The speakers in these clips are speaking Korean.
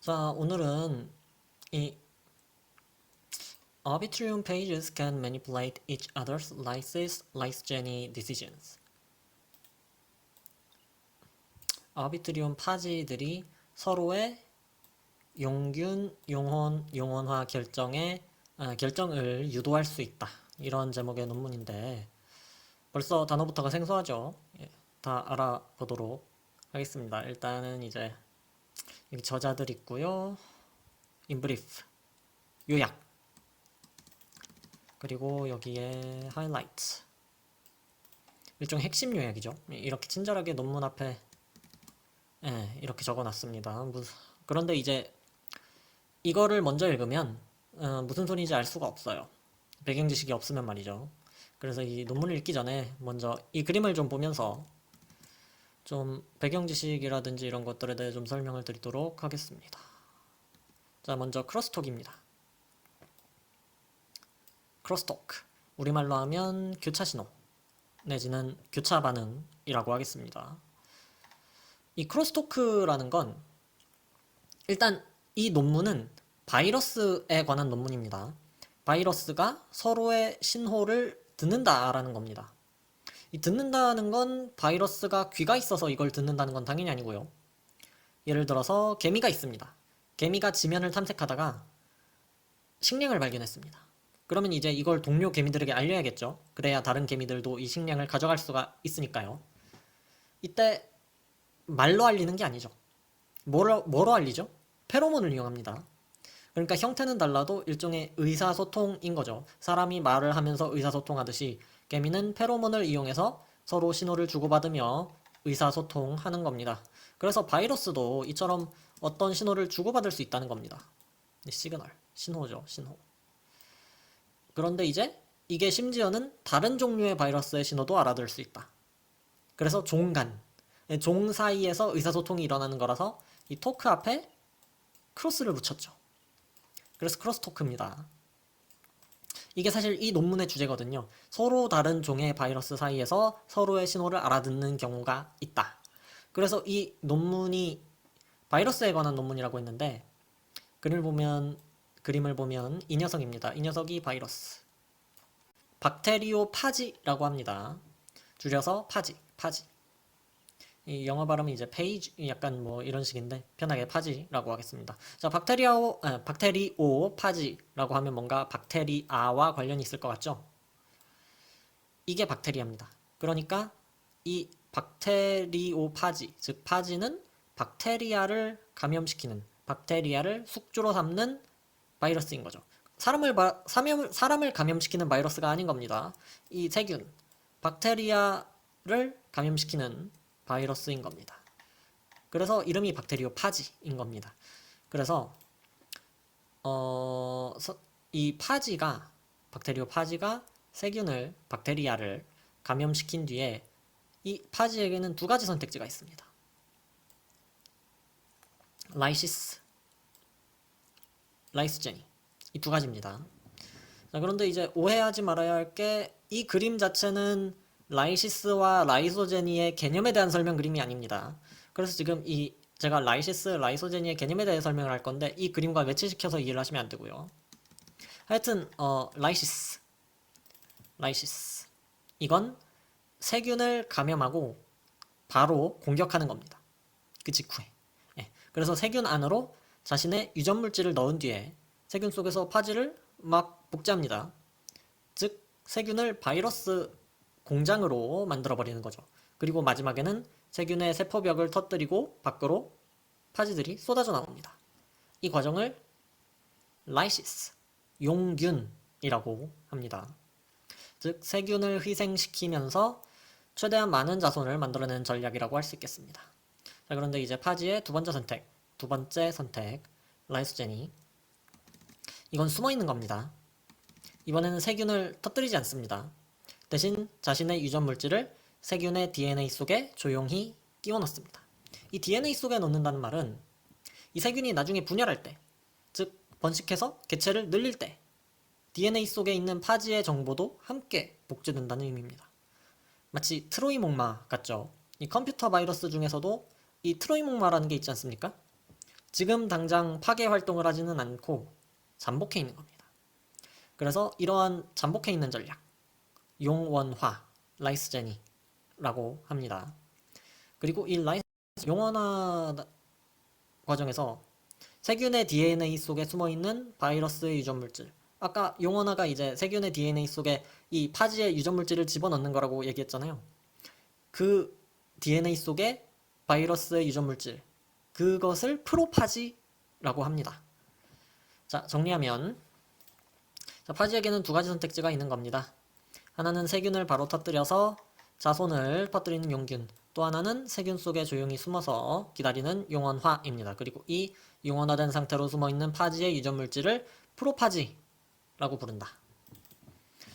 자, 오늘은 이 Arbitrium pages can manipulate each other's lysogeny decisions. 아비트리움 파지들이 서로의 용균, 용원화 결정을 유도할 수 있다. 이런 제목의 논문인데 벌써 단어부터가 생소하죠? 예, 다 알아보도록 하겠습니다. 일단은 이제 여기 저자들 있고요. in brief, 요약. 그리고 여기에 highlights. 일종의 핵심 요약이죠. 이렇게 친절하게 논문 앞에 이렇게 적어놨습니다. 그런데 이제 이거를 먼저 읽으면 무슨 소리인지 알 수가 없어요. 배경 지식이 없으면 말이죠. 그래서 이 논문을 읽기 전에 먼저 이 그림을 좀 보면서 좀 배경 지식이라든지 이런 것들에 대해 좀 설명을 드리도록 하겠습니다. 자, 먼저 크로스톡입니다. 크로스토크, 우리말로 하면 교차 신호 내지는 교차 반응이라고 하겠습니다. 이 크로스토크라는 건 일단 이 논문은 바이러스에 관한 논문입니다. 바이러스가 서로의 신호를 듣는다라는 겁니다. 이 듣는다는 건 바이러스가 귀가 있어서 이걸 듣는다는 건 당연히 아니고요. 예를 들어서 개미가 있습니다. 개미가 지면을 탐색하다가 식량을 발견했습니다. 그러면 이제 이걸 동료 개미들에게 알려야겠죠. 그래야 다른 개미들도 이 식량을 가져갈 수가 있으니까요. 이때 말로 알리는 게 아니죠. 뭐로 알리죠? 페로몬을 이용합니다. 그러니까 형태는 달라도 일종의 의사소통인 거죠. 사람이 말을 하면서 의사소통하듯이 개미는 페로몬을 이용해서 서로 신호를 주고받으며 의사소통하는 겁니다. 그래서 바이러스도 이처럼 어떤 신호를 주고받을 수 있다는 겁니다. 시그널, 신호죠, 신호. 그런데 이제 이게 심지어는 다른 종류의 바이러스의 신호도 알아들 수 있다. 그래서 종 사이에서 의사소통이 일어나는 거라서 이 토크 앞에 크로스를 붙였죠. 그래서 크로스토크입니다. 이게 사실 이 논문의 주제거든요. 서로 다른 종의 바이러스 사이에서 서로의 신호를 알아듣는 경우가 있다. 그래서 이 논문이 바이러스에 관한 논문이라고 했는데 그림을 보면 이 녀석입니다. 이 녀석이 바이러스. 박테리오파지라고 합니다. 줄여서 파지. 이 영어 발음이 이제 페이지 약간 뭐 이런 식인데 편하게 파지라고 하겠습니다. 자, 박테리오파지라고 하면 뭔가 박테리아와 관련이 있을 것 같죠? 이게 박테리아입니다. 그러니까 이 박테리오파지, 즉 파지는 박테리아를 감염시키는, 박테리아를 숙주로 삼는 바이러스인 거죠. 사람을 감염시키는 바이러스가 아닌 겁니다. 이 세균, 박테리아를 감염시키는 바이러스인 겁니다. 그래서 이름이 박테리오파지인 겁니다. 그래서 이 박테리오파지가 박테리아를 감염시킨 뒤에 이 파지에게는 두 가지 선택지가 있습니다. 라이시스, 라이스제니, 이 두 가지입니다. 자, 그런데 이제 오해하지 말아야 할 게 이 그림 자체는 라이시스와 라이소제니의 개념에 대한 설명 그림이 아닙니다. 그래서 지금 제가 라이시스, 라이소제니의 개념에 대해 설명을 할 건데 이 그림과 매치시켜서 이해를 하시면 안 되고요. 하여튼 라이시스 이건 세균을 감염하고 바로 공격하는 겁니다. 그 직후에. 그래서 세균 안으로 자신의 유전 물질을 넣은 뒤에 세균 속에서 파지를 막 복제합니다. 즉 세균을 바이러스 공장으로 만들어버리는 거죠. 그리고 마지막에는 세균의 세포벽을 터뜨리고 밖으로 파지들이 쏟아져 나옵니다. 이 과정을 라이시스, 용균이라고 합니다. 즉 세균을 희생시키면서 최대한 많은 자손을 만들어내는 전략이라고 할 수 있겠습니다. 자, 그런데 이제 파지의 두 번째 선택, 라이소제니. 이건 숨어있는 겁니다. 이번에는 세균을 터뜨리지 않습니다. 대신 자신의 유전 물질을 세균의 DNA 속에 조용히 끼워 넣습니다. 이 DNA 속에 넣는다는 말은 이 세균이 나중에 분열할 때, 즉 번식해서 개체를 늘릴 때 DNA 속에 있는 파지의 정보도 함께 복제된다는 의미입니다. 마치 트로이 목마 같죠? 이 컴퓨터 바이러스 중에서도 이 트로이 목마라는 게 있지 않습니까? 지금 당장 파괴 활동을 하지는 않고 잠복해 있는 겁니다. 그래서 이러한 잠복해 있는 전략, 용원화, 라이스제니라고 합니다. 그리고 이 용원화 과정에서 세균의 DNA 속에 숨어있는 바이러스의 유전물질, 아까 용원화가 이제 세균의 DNA 속에 이 파지의 유전물질을 집어넣는 거라고 얘기했잖아요. 그 DNA 속에 바이러스의 유전물질, 그것을 프로파지라고 합니다. 자, 정리하면, 자, 파지에게는 두 가지 선택지가 있는 겁니다. 하나는 세균을 바로 터뜨려서 자손을 퍼뜨리는 용균, 또 하나는 세균 속에 조용히 숨어서 기다리는 용원화입니다. 그리고 이 용원화된 상태로 숨어있는 파지의 유전물질을 프로파지라고 부른다.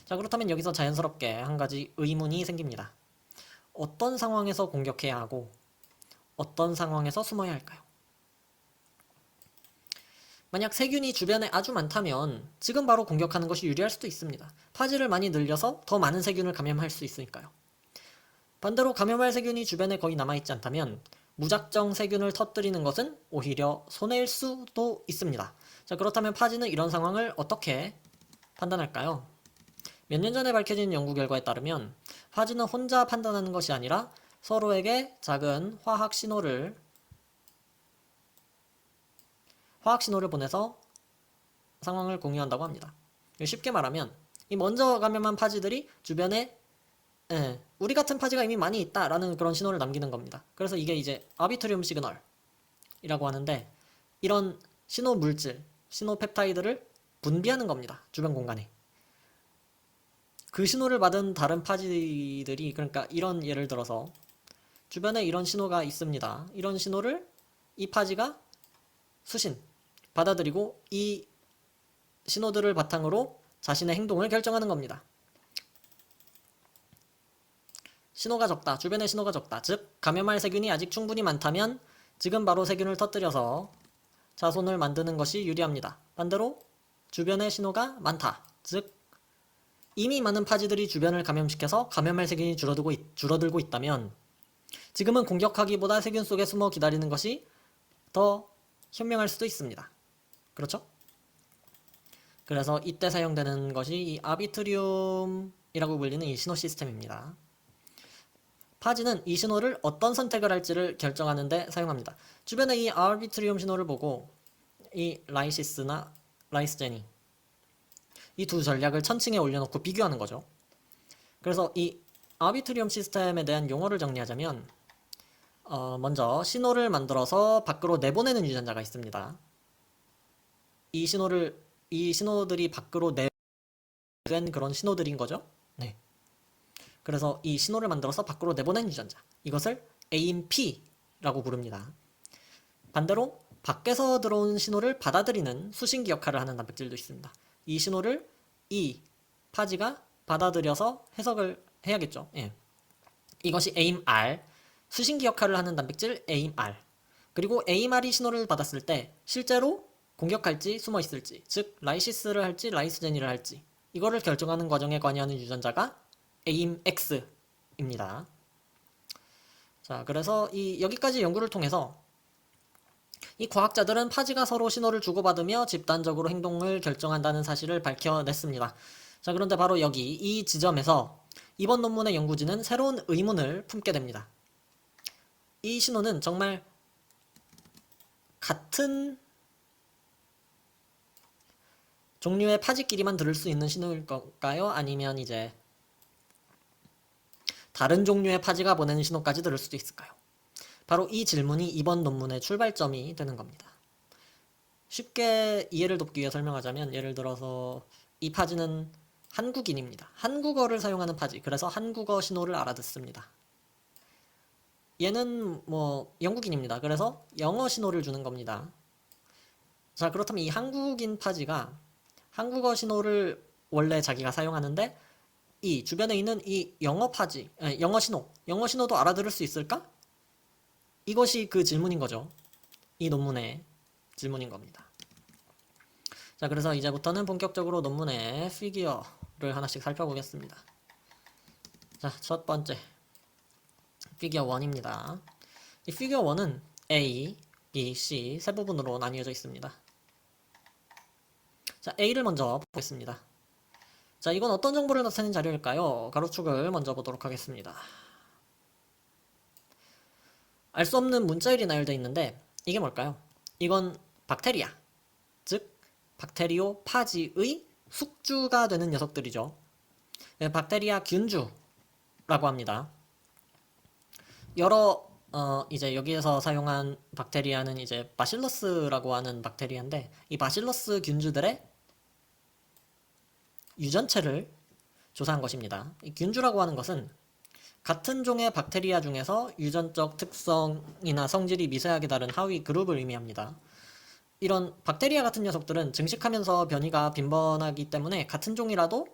자, 그렇다면 여기서 자연스럽게 한 가지 의문이 생깁니다. 어떤 상황에서 공격해야 하고 어떤 상황에서 숨어야 할까요? 만약 세균이 주변에 아주 많다면 지금 바로 공격하는 것이 유리할 수도 있습니다. 파지를 많이 늘려서 더 많은 세균을 감염할 수 있으니까요. 반대로 감염할 세균이 주변에 거의 남아있지 않다면 무작정 세균을 터뜨리는 것은 오히려 손해일 수도 있습니다. 자, 그렇다면 파지는 이런 상황을 어떻게 판단할까요? 몇 년 전에 밝혀진 연구 결과에 따르면 파지는 혼자 판단하는 것이 아니라 서로에게 작은 화학 신호를 보내서 상황을 공유한다고 합니다. 쉽게 말하면 이 먼저 감염한 파지들이 주변에 우리 같은 파지가 이미 많이 있다라는 그런 신호를 남기는 겁니다. 그래서 이게 이제 아비트리움 시그널이라고 하는데 이런 신호 물질, 신호 펩타이드를 분비하는 겁니다. 주변 공간에. 그 신호를 받은 다른 파지들이, 그러니까 이런 예를 들어서 주변에 이런 신호가 있습니다. 이런 신호를 이 파지가 수신, 받아들이고 이 신호들을 바탕으로 자신의 행동을 결정하는 겁니다. 신호가 적다, 주변에 신호가 적다. 즉, 감염할 세균이 아직 충분히 많다면 지금 바로 세균을 터뜨려서 자손을 만드는 것이 유리합니다. 반대로 주변에 신호가 많다. 즉, 이미 많은 파지들이 주변을 감염시켜서 감염할 세균이 줄어들고 있다면 지금은 공격하기보다 세균 속에 숨어 기다리는 것이 더 현명할 수도 있습니다. 그렇죠? 그래서 이때 사용되는 것이 이 아비트리움이라고 불리는 이 신호 시스템입니다. 파지는 이 신호를 어떤 선택을 할지를 결정하는 데 사용합니다. 주변에 이 아비트리움 신호를 보고 이 라이시스나 라이스제니 이 두 전략을 천칭에 올려놓고 비교하는 거죠. 그래서 이 아비트리움 시스템에 대한 용어를 정리하자면 먼저 신호를 만들어서 밖으로 내보내는 유전자가 있습니다. 이 신호들이 밖으로 내된 그런 신호들인 거죠. 네. 그래서 이 신호를 만들어서 밖으로 내보낸 유전자, 이것을 AMP라고 부릅니다. 반대로 밖에서 들어온 신호를 받아들이는 수신기 역할을 하는 단백질도 있습니다. 이 신호를 이 파지가 받아들여서 해석을 해야겠죠. 예. 이것이 AIMR, 수신기 역할을 하는 단백질 AIMR. 그리고 AIMR이 신호를 받았을 때 실제로 공격할지 숨어 있을지, 즉 라이시스를 할지 라이스제니를 할지, 이거를 결정하는 과정에 관여하는 유전자가 AIMX입니다. 자, 그래서 여기까지 연구를 통해서 이 과학자들은 파지가 서로 신호를 주고받으며 집단적으로 행동을 결정한다는 사실을 밝혀냈습니다. 자, 그런데 바로 여기 이 지점에서 이번 논문의 연구진은 새로운 의문을 품게 됩니다. 이 신호는 정말 같은 종류의 파지끼리만 들을 수 있는 신호일 걸까요? 아니면 이제 다른 종류의 파지가 보내는 신호까지 들을 수도 있을까요? 바로 이 질문이 이번 논문의 출발점이 되는 겁니다. 쉽게 이해를 돕기 위해 설명하자면 예를 들어서 이 파지는 한국인입니다. 한국어를 사용하는 파지. 그래서 한국어 신호를 알아듣습니다. 얘는 영국인입니다. 그래서 영어 신호를 주는 겁니다. 자, 그렇다면 이 한국인 파지가 한국어 신호를 원래 자기가 사용하는데 이 주변에 있는 이 영어 신호도 알아들을 수 있을까? 이것이 그 질문인 거죠. 이 논문의 질문인 겁니다. 자, 그래서 이제부터는 본격적으로 논문의 피규어를 하나씩 살펴보겠습니다. 자, 첫 번째 피규어 1입니다. 이 피규어 1은 A, B, C 세 부분으로 나뉘어져 있습니다. 자, A를 먼저 보겠습니다. 자, 이건 어떤 정보를 나타낸 자료일까요? 가로축을 먼저 보도록 하겠습니다. 알 수 없는 문자열이 나열되어 있는데 이게 뭘까요? 이건 박테리아, 즉 박테리오 파지의 숙주가 되는 녀석들이죠. 네, 박테리아 균주라고 합니다. 여러 이제 여기에서 사용한 박테리아는 이제 바실러스라고 하는 박테리아인데 이 바실러스 균주들의 유전체를 조사한 것입니다. 이 균주라고 하는 것은 같은 종의 박테리아 중에서 유전적 특성이나 성질이 미세하게 다른 하위 그룹을 의미합니다. 이런 박테리아 같은 녀석들은 증식하면서 변이가 빈번하기 때문에 같은 종이라도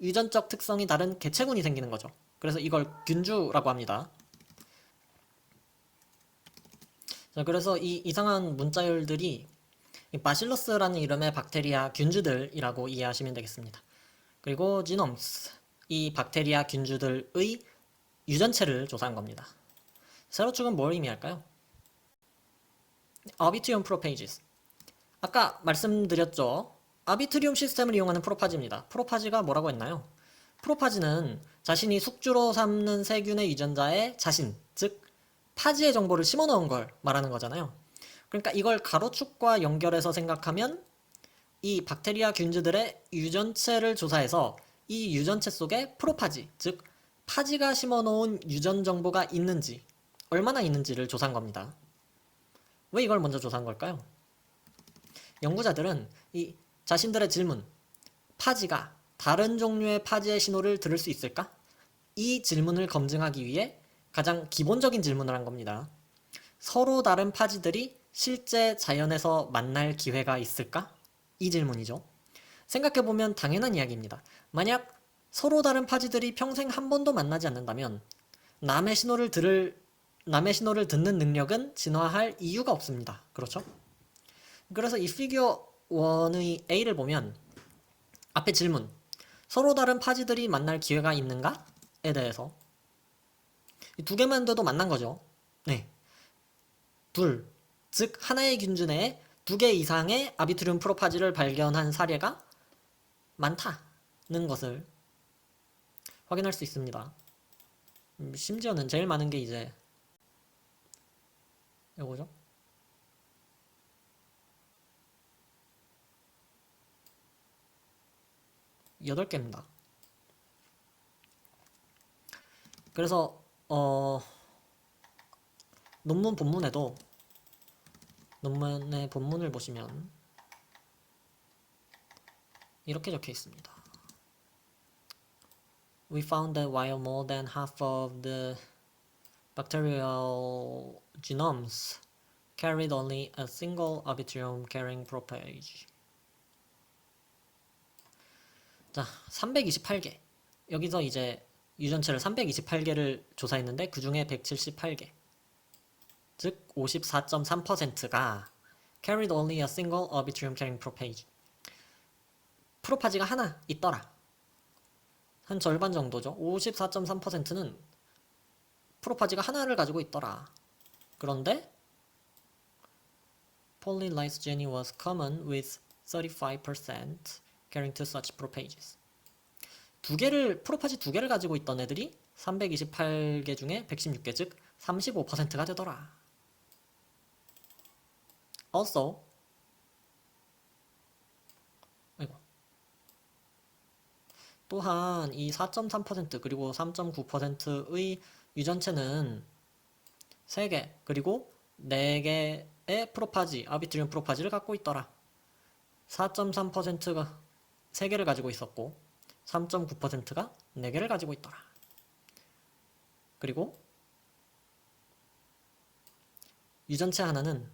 유전적 특성이 다른 개체군이 생기는 거죠. 그래서 이걸 균주라고 합니다. 자, 그래서 이 이상한 문자열들이 바실러스라는 이름의 박테리아 균주들이라고 이해하시면 되겠습니다. 그리고 지놈스, 이 박테리아 균주들의 유전체를 조사한 겁니다. 세로축은 뭘 의미할까요? 아비트리움 프로페이지스. 아까 말씀드렸죠. 아비트리움 시스템을 이용하는 프로파지입니다. 프로파지가 뭐라고 했나요? 프로파지는 자신이 숙주로 삼는 세균의 유전자에 자신, 즉 파지의 정보를 심어넣은 걸 말하는 거잖아요. 그러니까 이걸 가로축과 연결해서 생각하면 이 박테리아 균주들의 유전체를 조사해서 이 유전체 속에 프로파지, 즉 파지가 심어놓은 유전 정보가 있는지, 얼마나 있는지를 조사한 겁니다. 왜 이걸 먼저 조사한 걸까요? 연구자들은 이 자신들의 질문, 파지가 다른 종류의 파지의 신호를 들을 수 있을까? 이 질문을 검증하기 위해 가장 기본적인 질문을 한 겁니다. 서로 다른 파지들이 실제 자연에서 만날 기회가 있을까? 이 질문이죠. 생각해보면 당연한 이야기입니다. 만약 서로 다른 파지들이 평생 한 번도 만나지 않는다면 남의 신호를 듣는 능력은 진화할 이유가 없습니다. 그렇죠? 그래서 이 피규어 1의 A를 보면 앞에 질문, 서로 다른 파지들이 만날 기회가 있는가? 에 대해서 이 두 개만 돼도 만난 거죠. 네, 둘, 즉 하나의 균주 내에 두 개 이상의 아비트리움 프로파지를 발견한 사례가 많다는 것을 확인할 수 있습니다. 심지어는 제일 많은 게 이제 이거죠. 8개입니다. 그래서 논문의 본문을 보시면 이렇게 적혀 있습니다. We found that while more than half of the bacterial genomes carried only a single Arbitrum carrying prophage. 자, 328개. 여기서 이제 유전체를 328개를 조사했는데 그 중에 178개, 즉 54.3%가 carried only a single Arbitrum carrying prophage. 프로파지가 하나 있더라. 한 절반 정도죠. 54.3%는 프로파지가 하나를 가지고 있더라. 그런데 polylysogeny was common with 35% carrying two such prophages. 프로파지 두 개를 가지고 있던 애들이 328개 중에 116개, 즉 35%가 되더라. Also, 또한 이 4.3% 그리고 3.9%의 유전체는 3개 그리고 4개의 프로파지, 아비트리움 프로파지를 갖고 있더라. 4.3%가 3개를 가지고 있었고 3.9%가 4개를 가지고 있더라. 그리고 유전체 하나는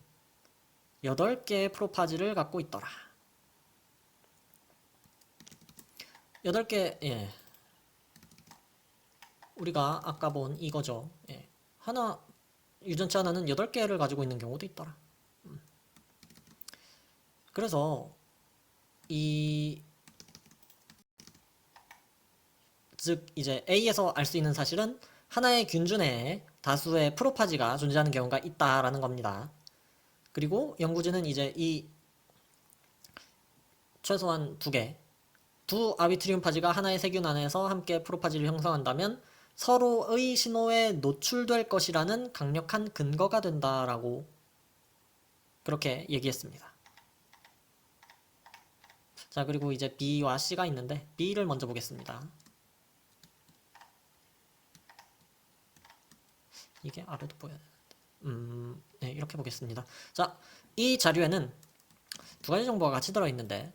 8개의 프로파지를 갖고 있더라. 8개, 예. 우리가 아까 본 이거죠. 예. 유전체 하나는 8개를 가지고 있는 경우도 있더라. 그래서 즉 이제 A에서 알 수 있는 사실은 하나의 균주 내에 다수의 프로파지가 존재하는 경우가 있다라는 겁니다. 그리고 연구진은 이제 이 최소한 두 아비트리움 파지가 하나의 세균 안에서 함께 프로파지를 형성한다면 서로의 신호에 노출될 것이라는 강력한 근거가 된다라고 그렇게 얘기했습니다. 자, 그리고 이제 B와 C가 있는데 B를 먼저 보겠습니다. 이게 아래도 보여야 되는데 네, 이렇게 보겠습니다. 자, 이 자료에는 두 가지 정보가 같이 들어있는데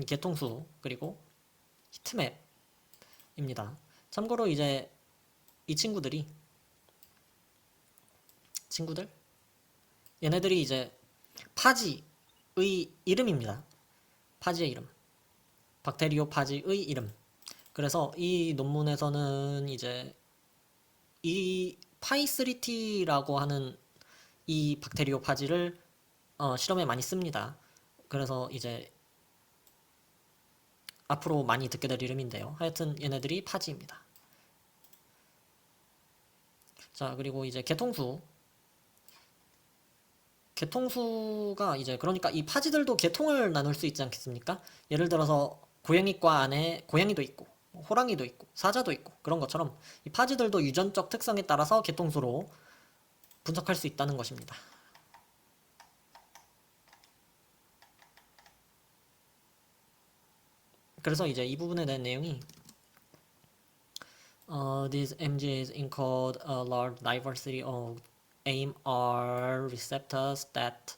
개통수 그리고 히트맵입니다. 참고로 이제 이 친구들 얘네들이 이제 파지의 이름입니다. 파지의 이름, 박테리오 파지의 이름. 그래서 이 논문에서는 이제 이 파이3T라고 하는 이 박테리오 파지를 실험에 많이 씁니다. 그래서 이제 앞으로 많이 듣게 될 이름인데요. 하여튼 얘네들이 파지입니다. 자, 그리고 이제 개통수가 이제 그러니까 이 파지들도 개통을 나눌 수 있지 않겠습니까? 예를 들어서 고양이과 안에 고양이도 있고 호랑이도 있고 사자도 있고 그런 것처럼 이 파지들도 유전적 특성에 따라서 개통수로 분석할 수 있다는 것입니다. 그래서 이제 이 부분에 대한 내용이 these MGs encode a large diversity of AIMR receptors that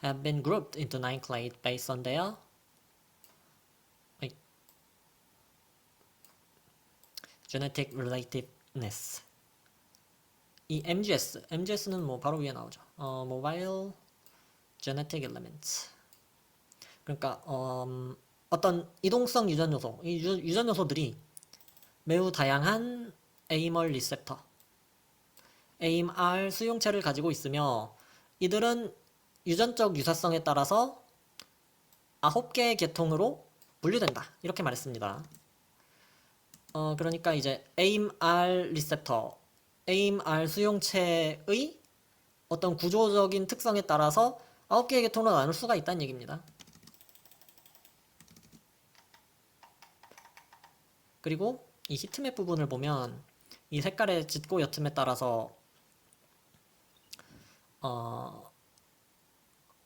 have been grouped into 9 clades based on their genetic relativeness. 이 MGS는 뭐 바로 위에 나오죠. Mobile Genetic Elements. 그러니까 어떤 이동성 유전 요소, 이 유전 요소들이 매우 다양한 AIMR 리셉터, AIMR 수용체를 가지고 있으며 이들은 유전적 유사성에 따라서 9개의 계통으로 분류된다. 이렇게 말했습니다. 그러니까 이제 AIMR 리셉터, AIMR 수용체의 어떤 구조적인 특성에 따라서 9개의 계통으로 나눌 수가 있다는 얘기입니다. 그리고 이 히트맵 부분을 보면 이 색깔의 짙고 옅음에 따라서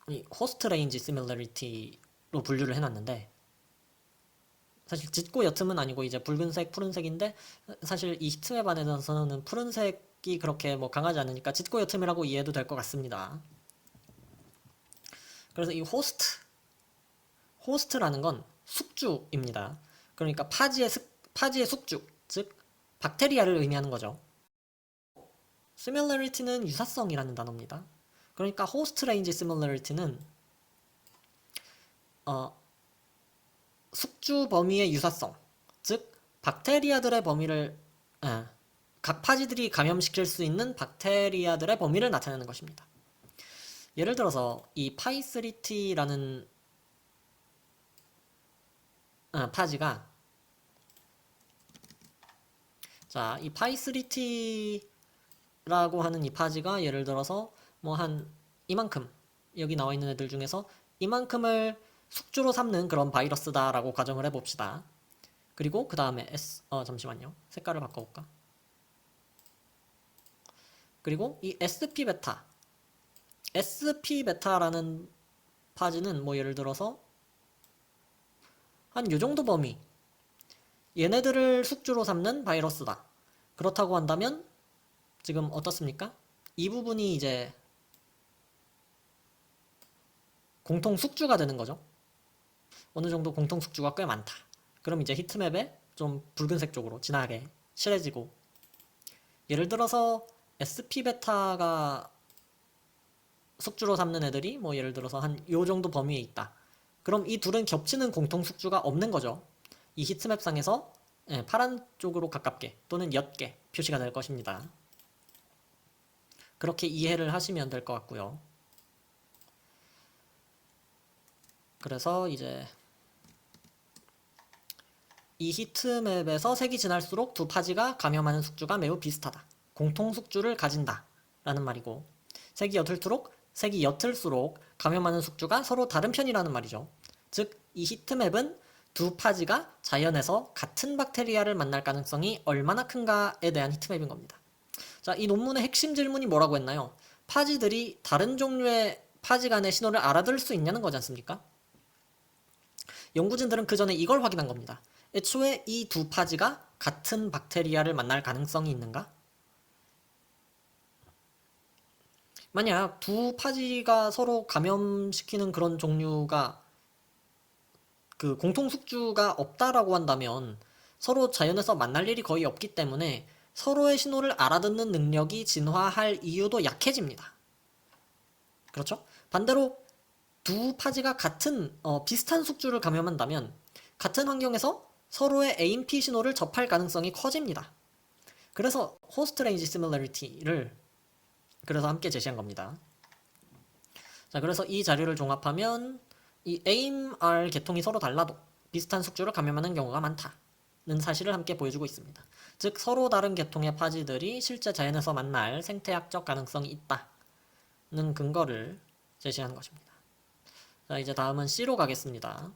이 호스트 레인지 시밀러리티로 분류를 해놨는데 사실 짙고 옅음은 아니고 이제 붉은색, 푸른색인데 사실 이 히트맵 안에서는 푸른색이 그렇게 뭐 강하지 않으니까 짙고 옅음이라고 이해해도 될 것 같습니다. 그래서 이 호스트라는 건 숙주입니다. 그러니까 파지의 숙주, 즉 박테리아를 의미하는 거죠. similarity는 유사성이라는 단어입니다. 그러니까 host range similarity는 숙주 범위의 유사성, 즉 박테리아들의 범위를 각 파지들이 감염시킬 수 있는 박테리아들의 범위를 나타내는 것입니다. 예를 들어서 이 파이3T라는 파지가 자, 이 파이3T라고 하는 이 파지가 예를 들어서 뭐 한 이만큼 여기 나와 있는 애들 중에서 이만큼을 숙주로 삼는 그런 바이러스다라고 가정을 해봅시다. 그리고 그 다음에 잠시만요. 색깔을 바꿔볼까? 그리고 이 SP 베타라는 파지는 뭐 예를 들어서 한 요정도 범위 얘네들을 숙주로 삼는 바이러스다. 그렇다고 한다면 지금 어떻습니까? 이 부분이 이제 공통 숙주가 되는 거죠. 어느 정도 공통 숙주가 꽤 많다. 그럼 이제 히트맵에 좀 붉은색 쪽으로 진하게 칠해지고 예를 들어서 SP 베타가 숙주로 삼는 애들이 뭐 예를 들어서 한 요 정도 범위에 있다. 그럼 이 둘은 겹치는 공통 숙주가 없는 거죠. 이 히트맵상에서 파란 쪽으로 가깝게 또는 옅게 표시가 될 것입니다. 그렇게 이해를 하시면 될 것 같고요. 그래서 이제 이 히트맵에서 색이 진할수록 두 파지가 감염하는 숙주가 매우 비슷하다. 공통 숙주를 가진다 라는 말이고 색이 옅을수록 색이 옅을수록 감염하는 숙주가 서로 다른 편이라는 말이죠. 즉, 이 히트맵은 두 파지가 자연에서 같은 박테리아를 만날 가능성이 얼마나 큰가에 대한 히트맵인 겁니다. 자, 이 논문의 핵심 질문이 뭐라고 했나요? 파지들이 다른 종류의 파지 간의 신호를 알아들을 수 있냐는 거지 않습니까? 연구진들은 그 전에 이걸 확인한 겁니다. 애초에 이 두 파지가 같은 박테리아를 만날 가능성이 있는가? 만약 두 파지가 서로 감염시키는 그런 종류가 그 공통 숙주가 없다라고 한다면 서로 자연에서 만날 일이 거의 없기 때문에 서로의 신호를 알아듣는 능력이 진화할 이유도 약해집니다. 그렇죠? 반대로 두 파지가 같은 비슷한 숙주를 감염한다면 같은 환경에서 서로의 AMP 신호를 접할 가능성이 커집니다. 그래서 호스트 레인지 시뮬러리티를 그래서 함께 제시한 겁니다. 자, 그래서 이 자료를 종합하면 이 AIMR 계통이 서로 달라도 비슷한 숙주를 감염하는 경우가 많다는 사실을 함께 보여주고 있습니다. 즉, 서로 다른 계통의 파지들이 실제 자연에서 만날 생태학적 가능성이 있다는 근거를 제시한 것입니다. 자, 이제 다음은 C로 가겠습니다.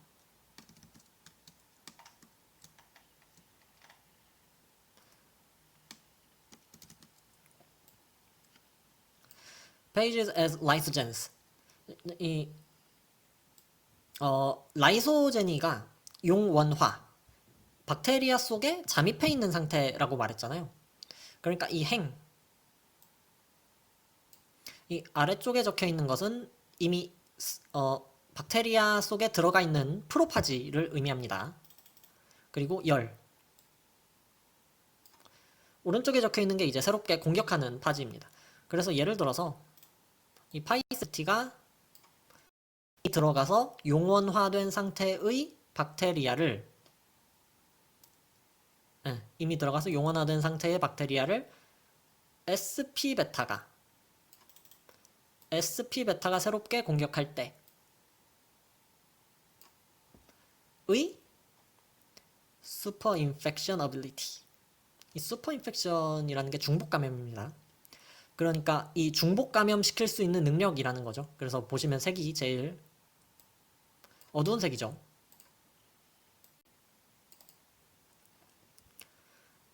Pages as lysogens. 라이소제니가 용원화, 박테리아 속에 잠입해 있는 상태라고 말했잖아요. 그러니까 이 아래쪽에 적혀 있는 것은 이미 박테리아 속에 들어가 있는 프로파지를 의미합니다. 그리고 오른쪽에 적혀 있는 게 이제 새롭게 공격하는 파지입니다. 그래서 예를 들어서 이 파이스티가 들어가서 용원화된 상태의 박테리아를 이미 들어가서 용원화된 상태의 박테리아를 SP-베타가 새롭게 공격할 때의 슈퍼 인펙션 어빌리티. 이 슈퍼 인펙션이라는 게 중복 감염입니다. 그러니까 이 중복 감염 시킬 수 있는 능력이라는 거죠. 그래서 보시면 색이 제일 어두운 색이죠.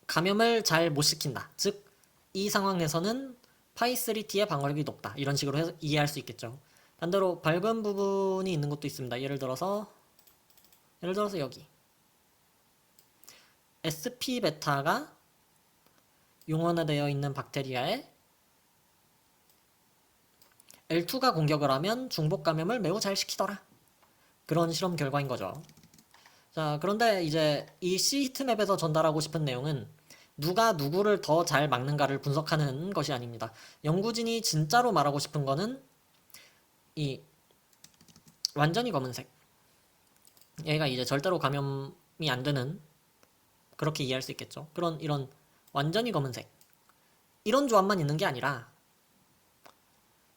감염을 잘 못 시킨다. 즉, 이 상황에서는 파이3T의 방어력이 높다. 이런 식으로 이해할 수 있겠죠. 반대로 밝은 부분이 있는 것도 있습니다. 예를 들어서 여기 SP-베타가 용원화되어 있는 박테리아에 L2가 공격을 하면 중복 감염을 매우 잘 시키더라. 그런 실험 결과인 거죠. 자, 그런데 이제 이 C 히트맵에서 전달하고 싶은 내용은 누가 누구를 더 잘 막는가를 분석하는 것이 아닙니다. 연구진이 진짜로 말하고 싶은 거는 이 완전히 검은색. 얘가 이제 절대로 감염이 안 되는, 그렇게 이해할 수 있겠죠. 이런 완전히 검은색. 이런 조합만 있는 게 아니라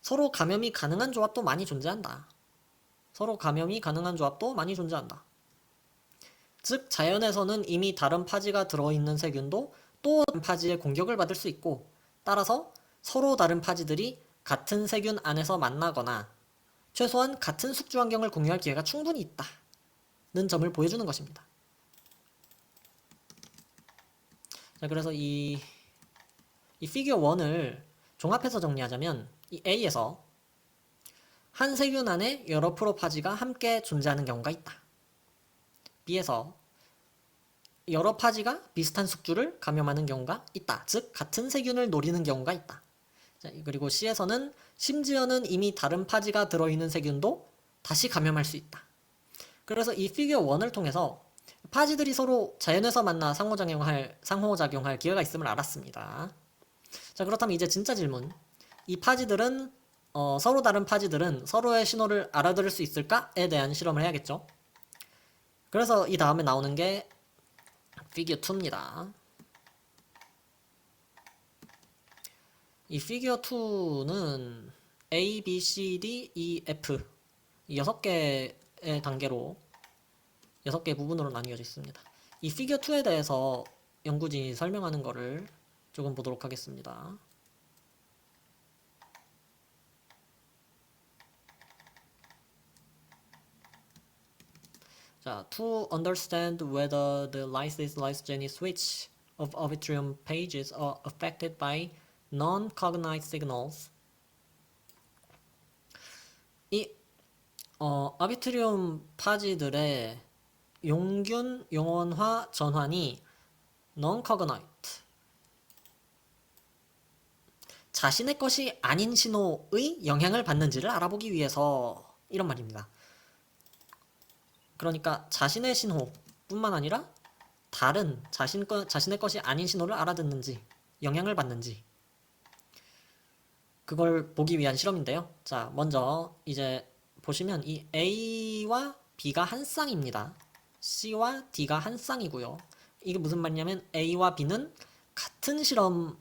서로 감염이 가능한 조합도 많이 존재한다. 즉, 자연에서는 이미 다른 파지가 들어있는 세균도 또 다른 파지의 공격을 받을 수 있고, 따라서 서로 다른 파지들이 같은 세균 안에서 만나거나 최소한 같은 숙주 환경을 공유할 기회가 충분히 있다는 점을 보여주는 것입니다. 자, 그래서 이 피규어 1을 종합해서 정리하자면 이 A에서 한 세균 안에 여러 프로파지가 함께 존재하는 경우가 있다. B에서 여러 파지가 비슷한 숙주를 감염하는 경우가 있다. 즉, 같은 세균을 노리는 경우가 있다. 자, 그리고 C에서는 심지어는 이미 다른 파지가 들어있는 세균도 다시 감염할 수 있다. 그래서 이 피규어 1을 통해서 파지들이 서로 자연에서 만나 상호작용할 기회가 있음을 알았습니다. 자, 그렇다면 이제 진짜 질문. 이 파지들은 서로 다른 파지들은 서로의 신호를 알아들을 수 있을까에 대한 실험을 해야겠죠. 그래서 이 다음에 나오는 게 피규어 2입니다. 이 피규어 2는 A, B, C, D, E, F 6개의 단계로 6개의 부분으로 나뉘어져 있습니다. 이 피규어 2에 대해서 연구진이 설명하는 거를 조금 보도록 하겠습니다. 자, to understand whether the lysis-lysogeny switch of arbitrium pages are affected by non-cognate signals. 이 아비트리움 파지들의 용균 용원화 전환이 non-cognate, 자신의 것이 아닌 신호의 영향을 받는지를 알아보기 위해서, 이런 말입니다. 그러니까 자신의 신호뿐만 아니라 다른 자신의 것이 아닌 신호를 알아듣는지, 영향을 받는지, 그걸 보기 위한 실험인데요. 자, 먼저 이제 보시면 이 A와 B가 한 쌍입니다. C와 D가 한 쌍이고요. 이게 무슨 말이냐면 A와 B는 같은 실험에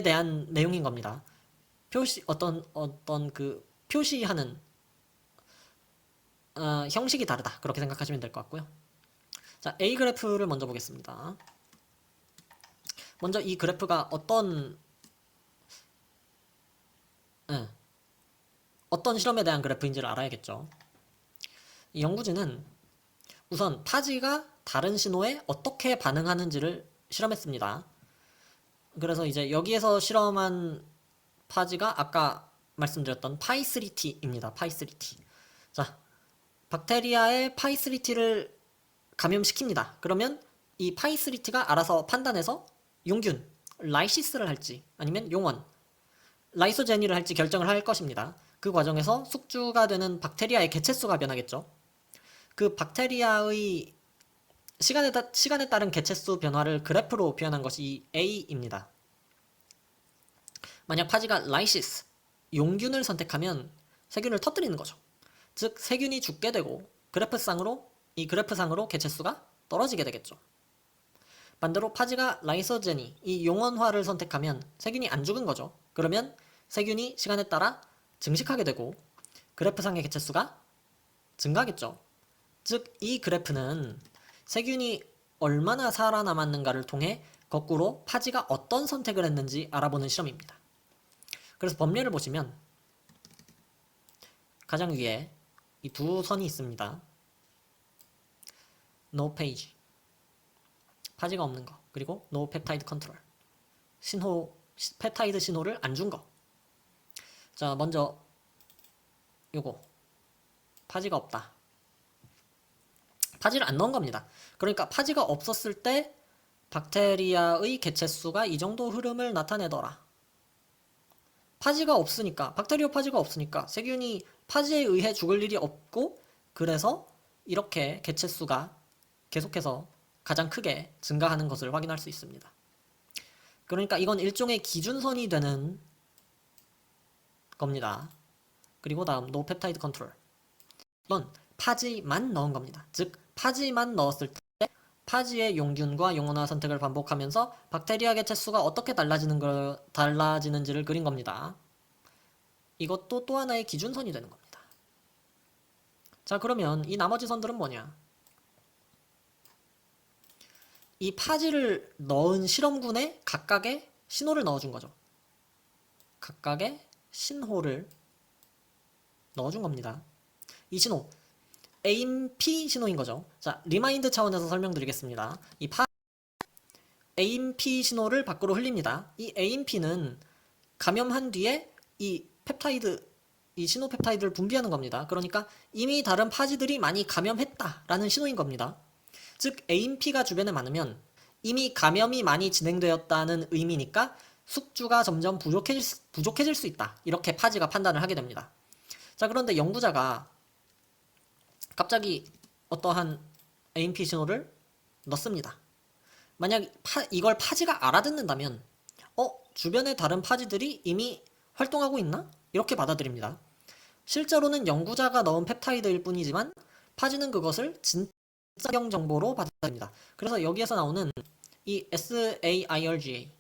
대한 내용인 겁니다. 어떤 그 표시하는 형식이 다르다, 그렇게 생각하시면 될 것 같고요. 자, A 그래프를 먼저 보겠습니다. 먼저 이 그래프가 어떤 실험에 대한 그래프인지를 알아야겠죠. 이 연구진은 우선 파지가 다른 신호에 어떻게 반응하는지를 실험했습니다. 그래서 이제 여기에서 실험한 파지가 아까 말씀드렸던 파이3T입니다. 파이3T. 자, 박테리아의 파이3T를 감염시킵니다. 그러면 이 파이3T가 알아서 판단해서 용균, 라이시스를 할지 아니면 용원, 라이소제니를 할지 결정을 할 것입니다. 그 과정에서 숙주가 되는 박테리아의 개체수가 변하겠죠. 그 박테리아의 시간에 따른 개체수 변화를 그래프로 표현한 것이 A입니다. 만약 파지가 라이시스, 용균을 선택하면 세균을 터뜨리는 거죠. 즉 세균이 죽게 되고 이 그래프상으로 개체수가 떨어지게 되겠죠. 반대로 파지가 라이소제니, 이 용원화를 선택하면 세균이 안 죽은 거죠. 그러면 세균이 시간에 따라 증식하게 되고 그래프상의 개체수가 증가하겠죠. 즉 이 그래프는 세균이 얼마나 살아남았는가를 통해 거꾸로 파지가 어떤 선택을 했는지 알아보는 실험입니다. 그래서 법례를 보시면 가장 위에 이 두 선이 있습니다. No page, 파지가 없는 거, 그리고 No peptide control, 펩타이드 신호를 안 준 거. 자, 먼저 요거 파지가 없다. 파지를 안 넣은 겁니다. 그러니까 파지가 없었을 때 박테리아의 개체수가 이 정도 흐름을 나타내더라. 파지가 없으니까, 박테리아 파지가 없으니까 세균이 파지에 의해 죽을 일이 없고, 그래서 이렇게 개체수가 계속해서 가장 크게 증가하는 것을 확인할 수 있습니다. 그러니까 이건 일종의 기준선이 되는 겁니다. 그리고 다음 노 펩타이드 컨트롤. 이건 파지만 넣은 겁니다. 즉 파지만 넣었을 때 파지의 용균과 용원화 선택을 반복하면서 박테리아 개체수가 어떻게 달라지는지를 그린 겁니다. 이것도 또 하나의 기준선이 되는 겁니다. 자, 그러면 이 나머지 선들은 뭐냐? 이 파지를 넣은 실험군에 각각의 신호를 넣어준 거죠. 각각의 신호를 넣어준 겁니다. 이 신호 AMP 신호인 거죠. 자, 리마인드 차원에서 설명드리겠습니다. 이 AMP 신호를 밖으로 흘립니다. 이 AMP는 감염한 뒤에 이 신호 펩타이드를 분비하는 겁니다. 그러니까 이미 다른 파지들이 많이 감염했다라는 신호인 겁니다. 즉 AMP가 주변에 많으면 이미 감염이 많이 진행되었다는 의미니까 숙주가 점점 부족해질 수 있다. 이렇게 파지가 판단을 하게 됩니다. 자, 그런데 연구자가 갑자기 어떠한 AMP 신호를 넣습니다. 만약 이걸 파지가 알아듣는다면 주변의 다른 파지들이 이미 활동하고 있나? 이렇게 받아들입니다. 실제로는 연구자가 넣은 펩타이드일 뿐이지만 파지는 그것을 진짜 정보로 받아들입니다. 그래서 여기에서 나오는 이 SARGA,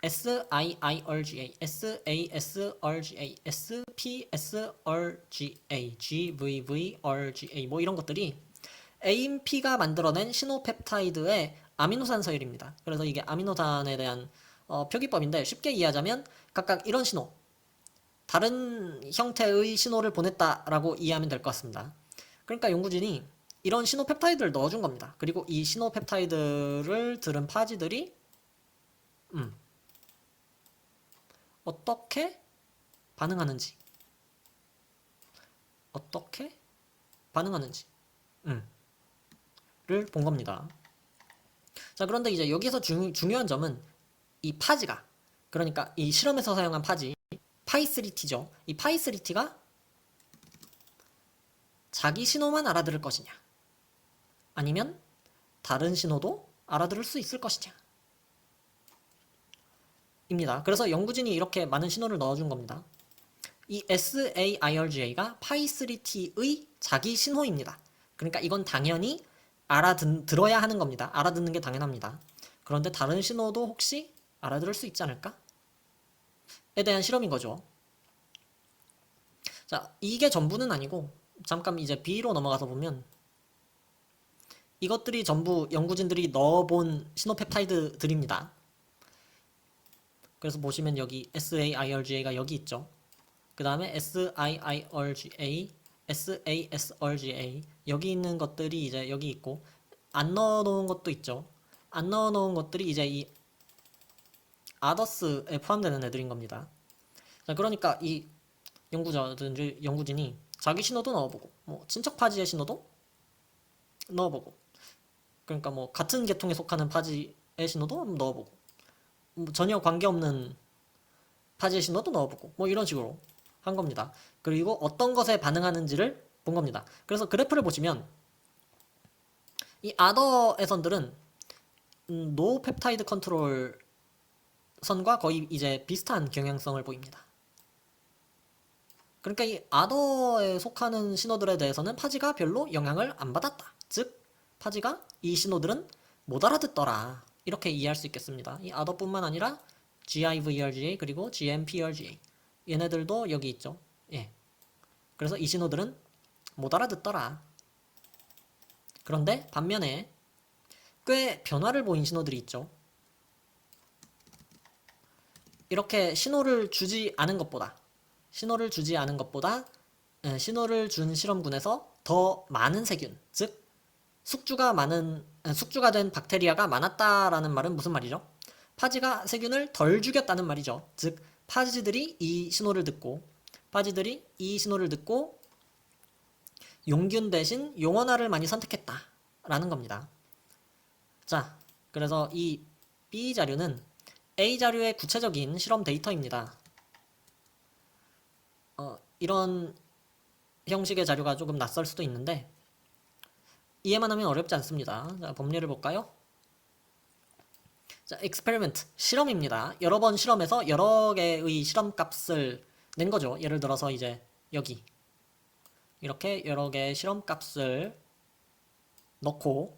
SIIRGA, SASRGA, SPSRGA, GVVRGA 뭐 이런 것들이 AMP가 만들어낸 신호펩타이드의 아미노산 서열입니다. 그래서 이게 아미노산에 대한 표기법인데 쉽게 이해하자면 각각 이런 다른 형태의 신호를 보냈다라고 이해하면 될 것 같습니다. 그러니까 연구진이 이런 신호펩타이드를 넣어준 겁니다. 그리고 이 신호펩타이드를 들은 파지들이 어떻게 반응하는지 어떻게 반응하는지 를 본 겁니다. 자, 그런데 이제 여기서 중요한 점은 이 파지가, 그러니까 이 실험에서 사용한 파지 파이3T죠. 이 파이3T가 자기 신호만 알아들을 것이냐, 아니면 다른 신호도 알아들을 수 있을 것이냐 입니다. 그래서 연구진이 이렇게 많은 신호를 넣어준 겁니다. 이 SAIRGA가 파이3T의 자기 신호입니다. 그러니까 이건 당연히 들어야 하는 겁니다. 알아듣는 게 당연합니다. 그런데 다른 신호도 혹시 알아들을 수 있지 않을까? 에 대한 실험인 거죠. 자, 이게 전부는 아니고 잠깐 이제 B로 넘어가서 보면 이것들이 전부 연구진들이 넣어본 신호펩타이드들입니다. 그래서 보시면 여기 SAIRGA가 여기 있죠. 그 다음에 SIIRGA, SASRGA 여기 있는 것들이 이제 여기 있고, 안 넣어놓은 것도 있죠. 안 넣어놓은 것들이 이제 이 ADOS에 포함되는 애들인 겁니다. 자, 그러니까 이 연구진이 자기 신호도 넣어보고, 뭐 친척 파지의 신호도 넣어보고, 그러니까 뭐 같은 계통에 속하는 파지의 신호도 넣어보고, 뭐 전혀 관계없는 파지의 신호도 넣어보고, 뭐 이런 식으로 한 겁니다. 그리고 어떤 것에 반응하는지를 본 겁니다. 그래서 그래프를 보시면 이 아더 애선들은 노 펩타이드 컨트롤 선과 거의 이제 비슷한 경향성을 보입니다. 그러니까 이 아더에 속하는 신호들에 대해서는 파지가 별로 영향을 안 받았다. 즉 파지가 이 신호들은 못 알아듣더라. 이렇게 이해할 수 있겠습니다. 이 아더뿐만 아니라 GIVRGA 그리고 GMPRGA 얘네들도 여기 있죠. 예. 그래서 이 신호들은 못 알아듣더라. 그런데 반면에 꽤 변화를 보인 신호들이 있죠. 이렇게 신호를 주지 않은 것보다 신호를 준 실험군에서 더 많은 세균, 즉 숙주가 된 박테리아가 많았다라는 말은 무슨 말이죠? 파지가 세균을 덜 죽였다는 말이죠. 즉 파지들이 이 신호를 듣고 용균 대신 용원화를 많이 선택했다라는 겁니다. 자, 그래서 이 B 자료는 A 자료의 구체적인 실험 데이터입니다. 이런 형식의 자료가 조금 낯설 수도 있는데 이해만 하면 어렵지 않습니다. 자, 법례를 볼까요? 자, experiment, 실험입니다. 여러 번 실험해서 여러 개의 실험 값을 낸 거죠. 예를 들어서 이제 여기 이렇게 여러 개의 실험 값을 넣고,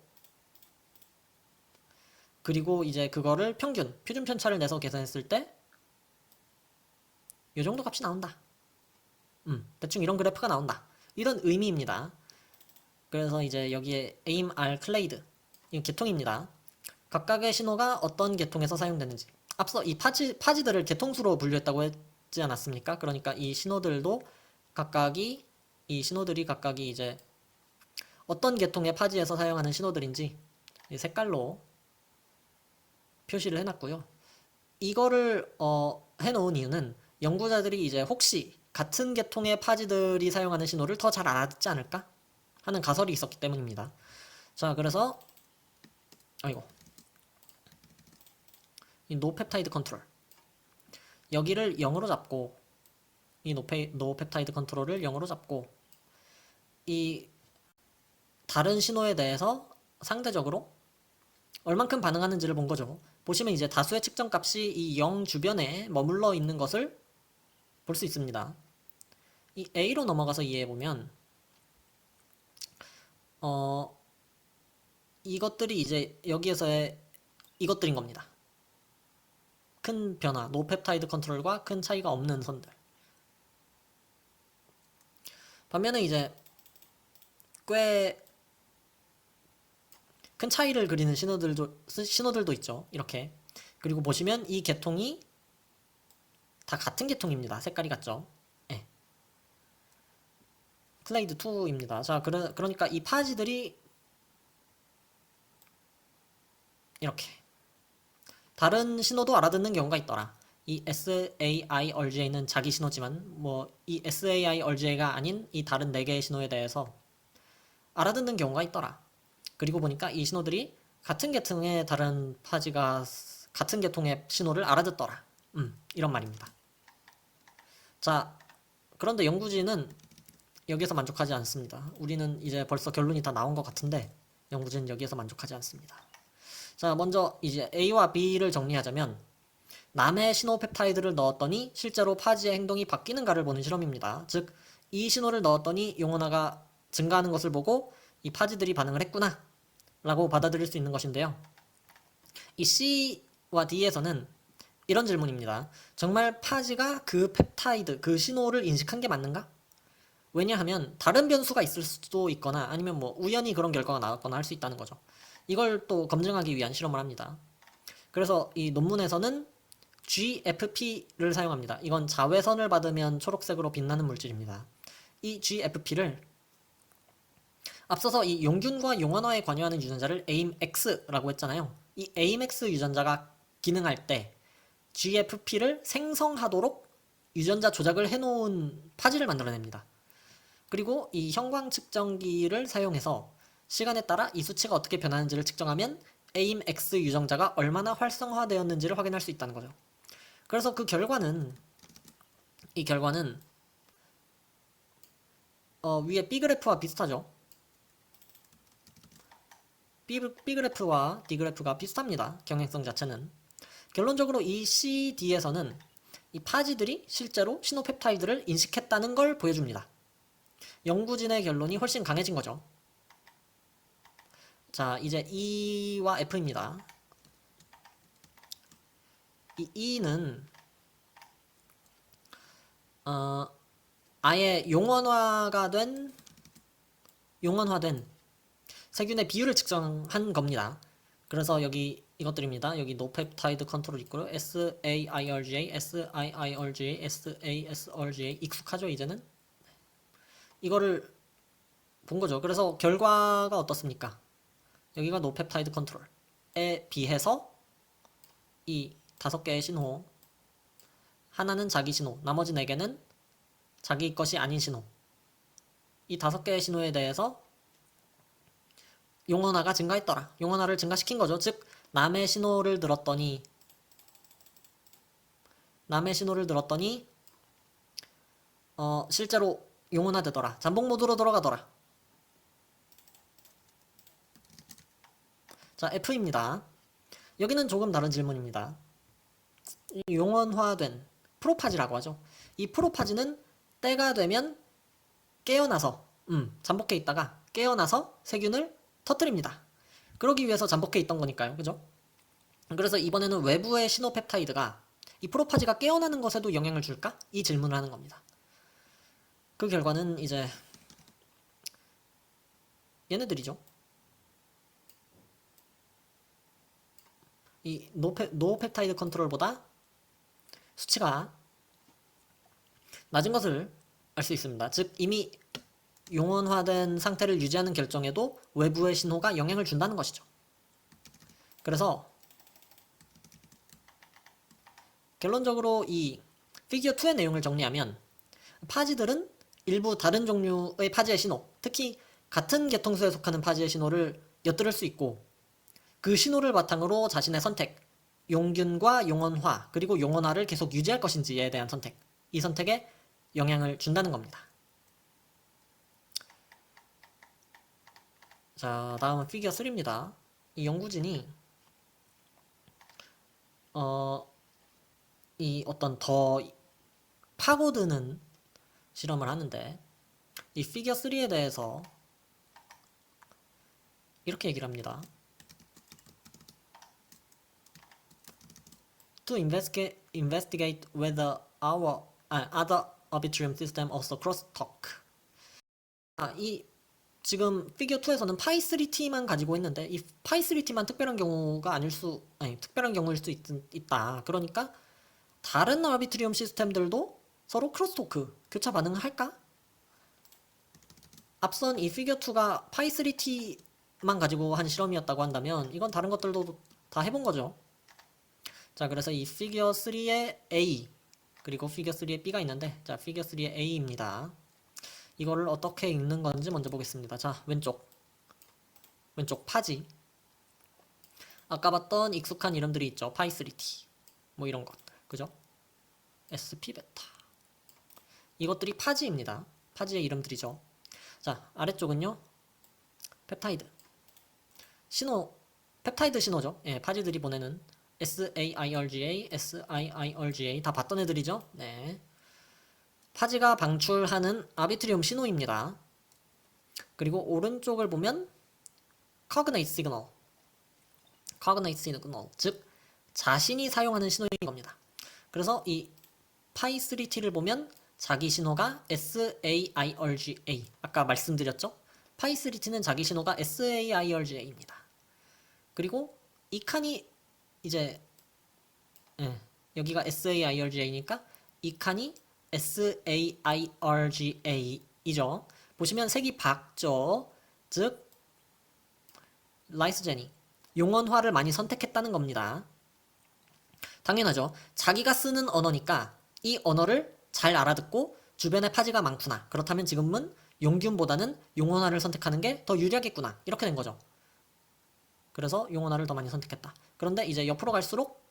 그리고 이제 그거를 표준 편차를 내서 계산했을 때 이 정도 값이 나온다. 대충 이런 그래프가 나온다. 이런 의미입니다. 그래서 이제 여기에 aim, r, clade 이 계통입니다. 각각의 신호가 어떤 계통에서 사용되는지. 앞서 이 파지들을 계통수로 분류했다고 했지 않았습니까? 그러니까 이 신호들이 각각이 이제 어떤 계통의 파지에서 사용하는 신호들인지 색깔로 표시를 해놨고요. 이거를 해놓은 이유는 연구자들이 이제 혹시 같은 계통의 파지들이 사용하는 신호를 더 잘 알아듣지 않을까 하는 가설이 있었기 때문입니다. 자, 그래서 이 노펩타이드 컨트롤 여기를 0으로 잡고, 이 노펩타이드 컨트롤을 0으로 잡고, 이 다른 신호에 대해서 상대적으로 얼만큼 반응하는지를 본 거죠. 보시면 이제 다수의 측정값이 이 0 주변에 머물러 있는 것을 볼 수 있습니다. 이 A로 넘어가서 이해해보면 이것들이 이제 여기에서의 이것들인 겁니다. 큰 변화, 노펩타이드 컨트롤과 큰 차이가 없는 선들. 반면에 이제 꽤 큰 차이를 그리는 신호들도 있죠. 이렇게. 그리고 보시면 이 계통이 다 같은 계통입니다. 색깔이 같죠. 네. 클레이드 2입니다. 자, 그러니까 이 파지들이 이렇게 다른 신호도 알아듣는 경우가 있더라. 이 SAIRGA는 자기 신호지만 뭐 이 SAIRGA가 아닌 이 다른 4개의 신호에 대해서 알아듣는 경우가 있더라. 그리고 보니까 이 신호들이 같은 계통의 다른 파지가 같은 계통의 신호를 알아듣더라. 이런 말입니다. 자, 그런데 연구진은 여기에서 만족하지 않습니다. 우리는 이제 벌써 결론이 다 나온 것 같은데 연구진은 여기에서 만족하지 않습니다. 자, 먼저 이제 A와 B를 정리하자면 남의 신호 펩타이드를 넣었더니 실제로 파지의 행동이 바뀌는가를 보는 실험입니다. 즉, 이 신호를 넣었더니 용원화가 증가하는 것을 보고 이 파지들이 반응을 했구나 라고 받아들일 수 있는 것인데요. 이 C와 D에서는 이런 질문입니다. 정말 파지가 그 펩타이드, 그 신호를 인식한 게 맞는가? 왜냐하면 다른 변수가 있을 수도 있거나 아니면 뭐 우연히 그런 결과가 나왔거나 할 수 있다는 거죠. 이걸 또 검증하기 위한 실험을 합니다. 그래서 이 논문에서는 GFP를 사용합니다. 이건 자외선을 받으면 초록색으로 빛나는 물질입니다. 이 GFP를 앞서서 이 용균과 용원화에 관여하는 유전자를 AIMX라고 했잖아요. 이 AIMX 유전자가 기능할 때 GFP를 생성하도록 유전자 조작을 해놓은 파지를 만들어냅니다. 그리고 이 형광 측정기를 사용해서 시간에 따라 이 수치가 어떻게 변하는지를 측정하면 AIMX 유전자가 얼마나 활성화되었는지를 확인할 수 있다는 거죠. 그래서 그 결과는 이 결과는 위에 B그래프와 비슷하죠. B그래프와 D그래프가 비슷합니다. 경행성 자체는. 결론적으로 이 CD에서는 이 파지들이 실제로 신호펩타이드를 인식했다는 걸 보여줍니다. 연구진의 결론이 훨씬 강해진 거죠. 자, 이제 E와 F입니다. 이 E는 아예 용원화된 세균의 비율을 측정한 겁니다. 그래서 여기 이것들입니다. 여기 노펩타이드 컨트롤 있고요. SAIRGA, SIIRGA, SASRGA 익숙하죠, 이제는? 이거를 본 거죠. 그래서 결과가 어떻습니까? 여기가 노펩타이드 컨트롤에 비해서 이 5개의 신호, 하나는 자기 신호, 나머지 4개는 자기 것이 아닌 신호. 이 5개의 신호에 대해서 용원화가 증가했더라. 용원화를 증가시킨 거죠. 즉, 남의 신호를 들었더니 실제로 용원화되더라. 잠복 모드로 돌아가더라. 자, F입니다. 여기는 조금 다른 질문입니다. 용원화된 프로파지라고 하죠. 이 프로파지는 때가 되면 깨어나서 잠복해 있다가 깨어나서 세균을 터뜨립니다. 그러기 위해서 잠복해 있던 거니까요. 그죠? 그래서 이번에는 외부의 신호펩타이드가 이 프로파지가 깨어나는 것에도 영향을 줄까? 이 질문을 하는 겁니다. 그 결과는 이제 얘네들이죠. 이 노펩타이드 컨트롤보다 수치가 낮은 것을 알 수 있습니다. 즉 이미 용원화된 상태를 유지하는 결정에도 외부의 신호가 영향을 준다는 것이죠. 그래서 결론적으로 이 피규어 2의 내용을 정리하면 파지들은 일부 다른 종류의 파지의 신호, 특히 같은 계통수에 속하는 파지의 신호를 엿들을 수 있고 그 신호를 바탕으로 자신의 선택, 용균과 용원화, 그리고 용원화를 계속 유지할 것인지에 대한 선택, 이 선택에 영향을 준다는 겁니다. 자, 다음은 피규어 3입니다. 이 연구진이 이 어떤 더 파고드는 실험을 하는데 이 피규어 3에 대해서 이렇게 얘기를 합니다. To investigate whether our other arbitrarium system also crosstalk. 이 지금 피규어 2에서는 파이3T만 가지고 있는데 이 파이3T만 특별한 경우일 수 있다. 그러니까 다른 아비트리움 시스템들도 서로 크로스토크, 교차 반응을 할까? 앞선 이 피겨 2가 파이3T만 가지고 한 실험이었다고 한다면 이건 다른 것들도 다 해본 거죠. 자, 그래서 이 피겨 3의 A 그리고 피겨 3의 B가 있는데, 자, 피겨 3의 A입니다. 이거를 어떻게 읽는 건지 먼저 보겠습니다. 자, 왼쪽 파지. 아까 봤던 익숙한 이름들이 있죠. 파이3T 뭐 이런 것들, 그죠? SP 베타, 이것들이 파지입니다. 파지의 이름들이죠. 자, 아래쪽은요, 펩타이드 신호, 펩타이드 신호죠. 예, 파지들이 보내는 SAIRGA, SIIRGA 다 봤던 애들이죠. 네. 파지가 방출하는 아비트리움 신호입니다. 그리고 오른쪽을 보면 cognate signal, 즉 자신이 사용하는 신호인 겁니다. 그래서 이 파이3T를 보면 자기 신호가 SAIRGA, 아까 말씀드렸죠? 파이3T는 자기 신호가 SAIRGA입니다. 그리고 이 칸이 이제 여기가 SAIRGA니까 이 칸이 SAIRGA이죠. 보시면 색이 밝죠? 즉 라이스제니, 용언화를 많이 선택했다는 겁니다. 당연하죠. 자기가 쓰는 언어니까 이 언어를 잘 알아듣고 주변에 파지가 많구나. 그렇다면 지금은 용균보다는 용언화를 선택하는 게 더 유리하겠구나. 이렇게 된 거죠. 그래서 용언화를 더 많이 선택했다. 그런데 이제 옆으로 갈수록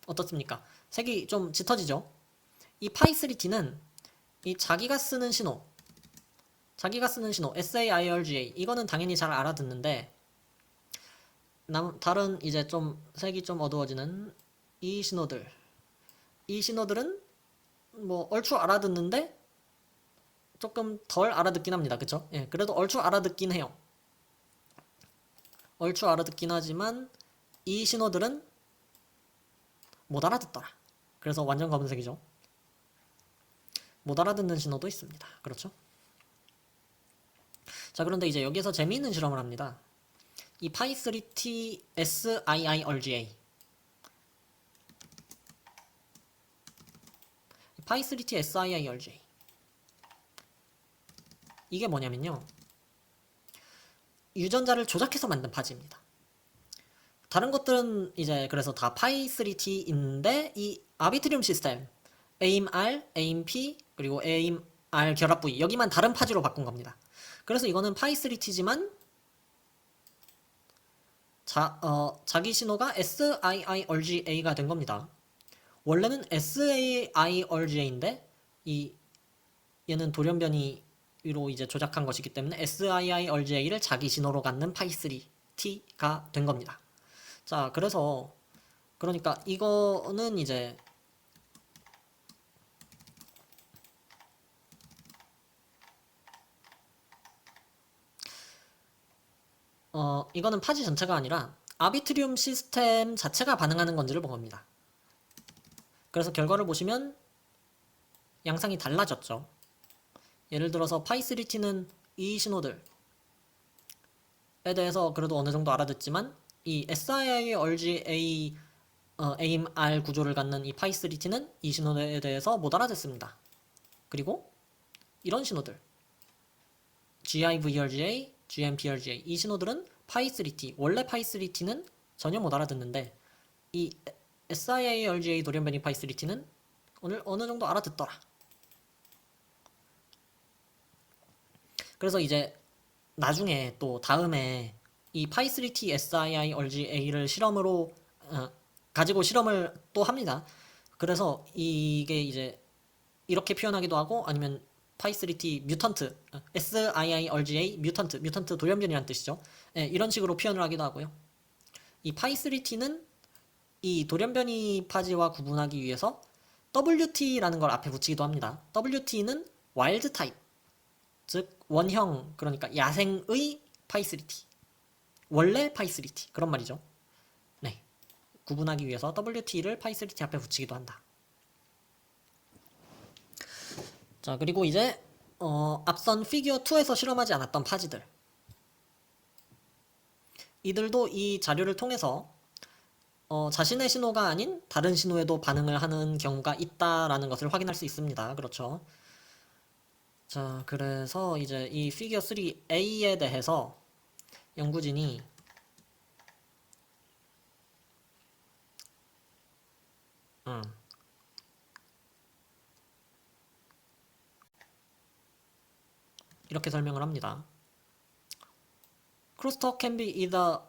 어떻습니까? 색이 좀 짙어지죠. 이 파이3T는 이 자기가 쓰는 신호 SAIRGA, 이거는 당연히 잘 알아듣는데, 다른 이제 좀 색이 좀 어두워지는 이 신호들은 뭐 얼추 알아듣는데 조금 덜 알아듣긴 합니다. 그쵸? 예, 그래도 얼추 알아듣긴 해요. 얼추 알아듣긴 하지만 이 신호들은 못 알아듣더라. 그래서 완전 검은색이죠. 못 알아듣는 신호도 있습니다. 그렇죠? 자, 그런데 이제 여기서 재미있는 실험을 합니다. 이 파이3T SIIRGA, 파이3T SIIRGA, 이게 뭐냐면요, 유전자를 조작해서 만든 파지입니다. 다른 것들은 이제 그래서 다 파이3T인데 이 아비트리움 시스템 AIMR, AIMP 그리고 AIMR 결합 부위, 여기만 다른 파지로 바꾼 겁니다. 그래서 이거는 파이3T지만 자기 신호가 SIIRGA가 된 겁니다. 원래는 SAIRGA인데 얘는 돌연변이로 이제 조작한 것이기 때문에 SIIRGA를 자기 신호로 갖는 파이3T가 된 겁니다. 자, 그러니까 이거는 이제 이거는 파지 전체가 아니라 아비트리움 시스템 자체가 반응하는 건지를 본 겁니다. 그래서 결과를 보시면 양상이 달라졌죠. 예를 들어서 파이3T는 이 신호들에 대해서 그래도 어느 정도 알아듣지만 이 SIIRGA AIMR 구조를 갖는 이 파이3T는 이 신호에 대해서 못 알아듣습니다. 그리고 이런 신호들 GIVRGA, GMPRGA, 이 신호들은 파이3T, 원래 파이3T는 전혀 못 알아듣는데 이 SIIRGA 돌연변이 파이3T는 어느 정도 알아듣더라. 그래서 이제 나중에 또 다음에 이 파이3T SIIRGA를 실험으로 가지고 실험을 또 합니다. 그래서 이게 이제 이렇게 표현하기도 하고, 아니면 파이3T 뮤턴트, SIIRGA 뮤턴트 돌연변이란 뜻이죠. 예, 이런 식으로 표현을 하기도 하고요. 이 파이3T는 이 돌연변이 파지와 구분하기 위해서 WT라는 걸 앞에 붙이기도 합니다. WT는 와일드 타입, 즉 원형, 그러니까 야생의 파이3T, 원래 파이3T, 그런 말이죠. 네, 구분하기 위해서 WT를 파이3T 앞에 붙이기도 한다. 자, 그리고 이제 앞선 피규어 2에서 실험하지 않았던 파지들, 이들도 이 자료를 통해서 자신의 신호가 아닌 다른 신호에도 반응을 하는 경우가 있다라는 것을 확인할 수 있습니다. 그렇죠. 자, 그래서 이제 이 피겨 3A에 대해서 연구진이 음, 이렇게 설명을 합니다. Crosstalk can be either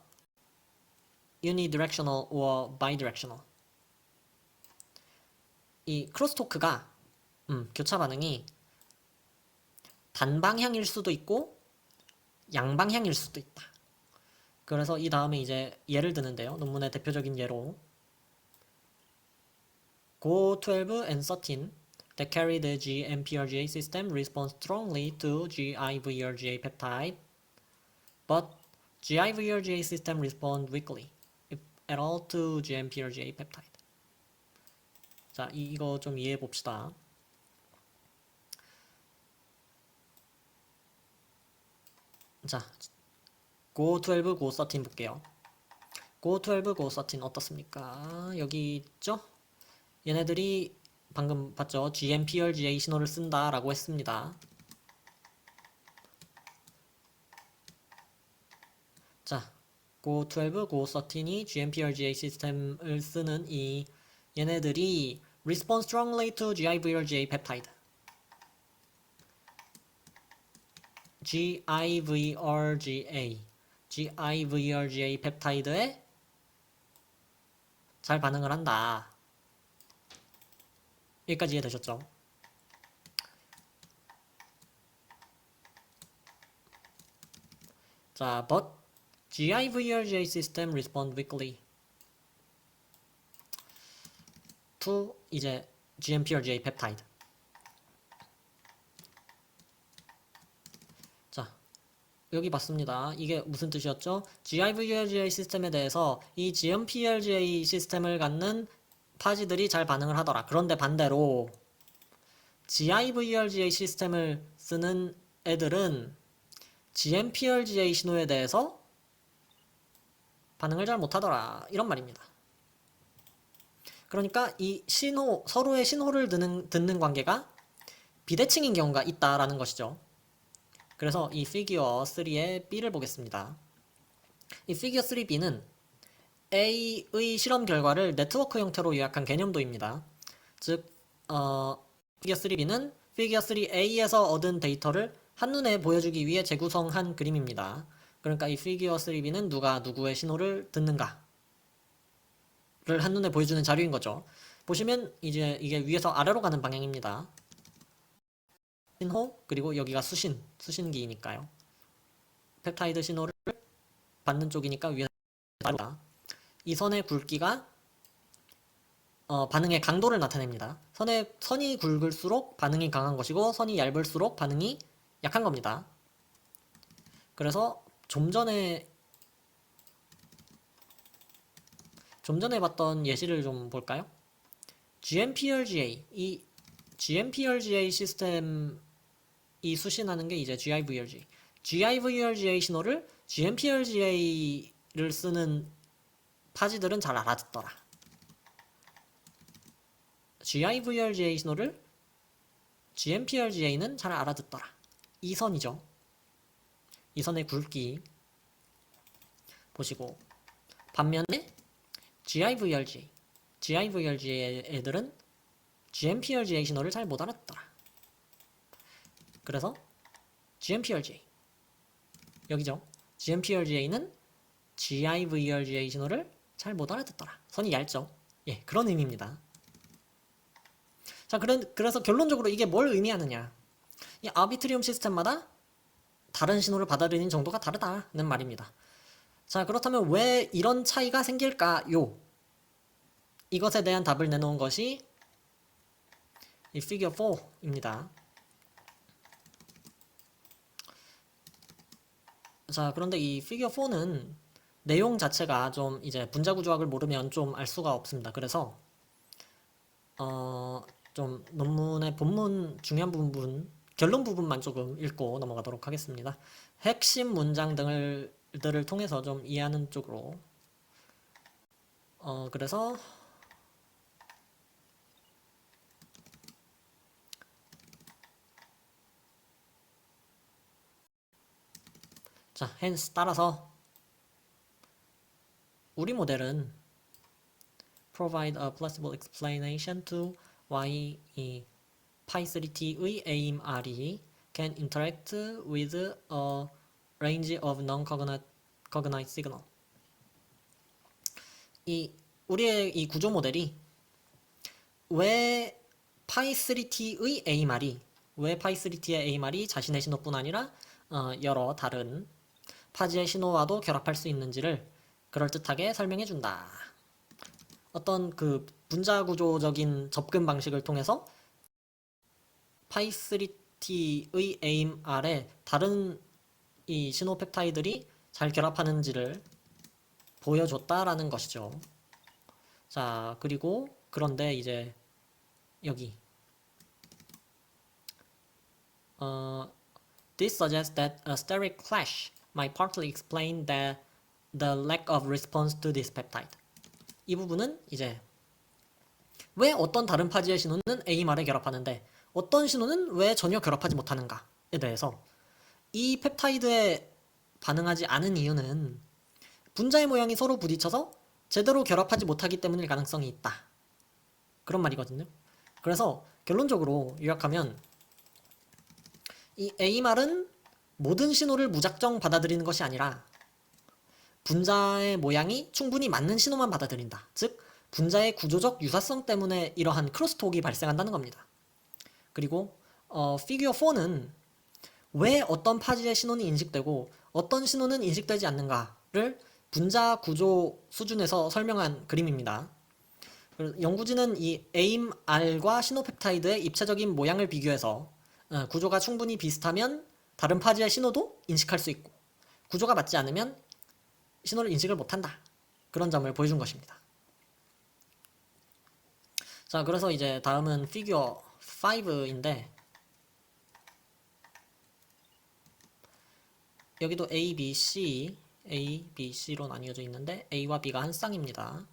unidirectional or bidirectional. 이 크로스토크가 교차 반응이 단방향일 수도 있고 양방향일 수도 있다. 그래서 이 다음에 이제 예를 드는데요. 논문의 대표적인 예로 Go12 and 13 that carry the GMPRGA system respond strongly to GIVRGA peptide, but GIVRGA system respond weakly, if at all, to GMPRGA peptide. 자, 이거 좀 이해해 봅시다. 자, Go12, Go13 볼게요. Go12, Go13 어떻습니까? 여기 있죠? 얘네들이 방금 봤죠? GMPRGA 신호를 쓴다라고 했습니다. 자, Go12, Go13이 GMPRGA 시스템을 쓰는 이 얘네들이 respond strongly to GIVRGA peptide. GIVRGA 펩타이드에 잘 반응을 한다. 여기까지 이해되셨죠? 자, but GIVRGA system respond weakly to 이제 GMPRGA 펩타이드. 자, 여기 봤습니다. 이게 무슨 뜻이었죠? GIVRGA 시스템에 대해서 이 GMPRGA 시스템을 갖는 파지들이 잘 반응을 하더라. 그런데 반대로 GIVRGA 시스템을 쓰는 애들은 GMPRGA 신호에 대해서 반응을 잘 못하더라. 이런 말입니다. 그러니까 이 신호, 서로의 신호를 듣는 관계가 비대칭인 경우가 있다라는 것이죠. 그래서 이 피규어 3의 B를 보겠습니다. 이 피규어 3B는 A의 실험 결과를 네트워크 형태로 요약한 개념도입니다. 즉, 피규어 3B는 피규어 3A에서 얻은 데이터를 한눈에 보여주기 위해 재구성한 그림입니다. 그러니까 이 피규어 3B는 누가 누구의 신호를 듣는가를 한눈에 보여주는 자료인 거죠. 보시면 이제 이게 위에서 아래로 가는 방향입니다. 신호, 그리고 여기가 수신기니까요. 펩타이드 신호를 받는 쪽이니까 위에서 아래로. 이 선의 굵기가 반응의 강도를 나타냅니다. 선이 굵을수록 반응이 강한 것이고 선이 얇을수록 반응이 약한 겁니다. 그래서 좀 전에 봤던 예시를 좀 볼까요? GMPRGA, 이 GMPRGA 시스템이 수신하는 게 이제 GIVRGA. GIVRGA 신호를 GMPRGA를 쓰는 파지들은 잘 알아듣더라. GIVRGA 신호를 GMPRGA는 잘 알아듣더라. 이 선이죠. 이 선의 굵기 보시고, 반면에 GIVRGA 애들은 GMPRGA 신호를 잘 못 알아듣더라. 그래서 GMPRGA 여기죠. GMPRGA는 GIVRGA 신호를 잘 못 알아듣더라. 선이 얇죠. 예, 그런 의미입니다. 자, 그래서 결론적으로 이게 뭘 의미하느냐? 이 아비트리움 시스템마다 다른 신호를 받아들이는 정도가 다르다는 말입니다. 자, 그렇다면 왜 이런 차이가 생길까요? 이것에 대한 답을 내놓은 것이 이 피겨 4입니다. 자, 그런데 이 피겨 4는 내용 자체가 좀 이제 분자구조학을 모르면 좀 알 수가 없습니다. 그래서 좀 논문의 본문 중요한 부분, 결론 부분만 조금 읽고 넘어가도록 하겠습니다. 핵심 문장 들을 통해서 좀 이해하는 쪽으로. 그래서 자, hence 따라서 우리 모델은 provide a plausible explanation to why 이 pi3t의 aim r이 can interact with a range of non-cognate signal. 우리의 이 구조 모델이 왜 pi3t의 AMR이 왜 pi3t의 AMR이 자신의 신호뿐 아니라 여러 다른 파지의 신호와도 결합할 수 있는지를 그럴듯하게 설명해 준다. 어떤 그 분자 구조적인 접근 방식을 통해서 pi3t의 AMR에 다른 이 신호 펩타이들이 잘 결합하는지를 보여줬다라는 것이죠. 자, 그리고 그런데 이제 여기 This suggests that a steric clash might partly explain the lack of response to this peptide. 이 부분은 이제 왜 어떤 다른 파지의 신호는 AMR에 결합하는데 어떤 신호는 왜 전혀 결합하지 못하는가에 대해서 이 펩타이드에 반응하지 않은 이유는 분자의 모양이 서로 부딪혀서 제대로 결합하지 못하기 때문일 가능성이 있다. 그런 말이거든요. 그래서 결론적으로 요약하면 이 AMR은 모든 신호를 무작정 받아들이는 것이 아니라 분자의 모양이 충분히 맞는 신호만 받아들인다. 즉 분자의 구조적 유사성 때문에 이러한 크로스톡이 발생한다는 겁니다. 그리고 피규어 4는 왜 어떤 파지의 신호는 인식되고 어떤 신호는 인식되지 않는가를 분자 구조 수준에서 설명한 그림입니다. 연구진은 이 AIM-R과 신호펩타이드의 입체적인 모양을 비교해서 구조가 충분히 비슷하면 다른 파지의 신호도 인식할 수 있고 구조가 맞지 않으면 신호를 인식을 못한다. 그런 점을 보여준 것입니다. 자, 그래서 이제 다음은 피규어 5인데 여기도 A, B, C로 나뉘어져 있는데 A와 B가 한 쌍입니다.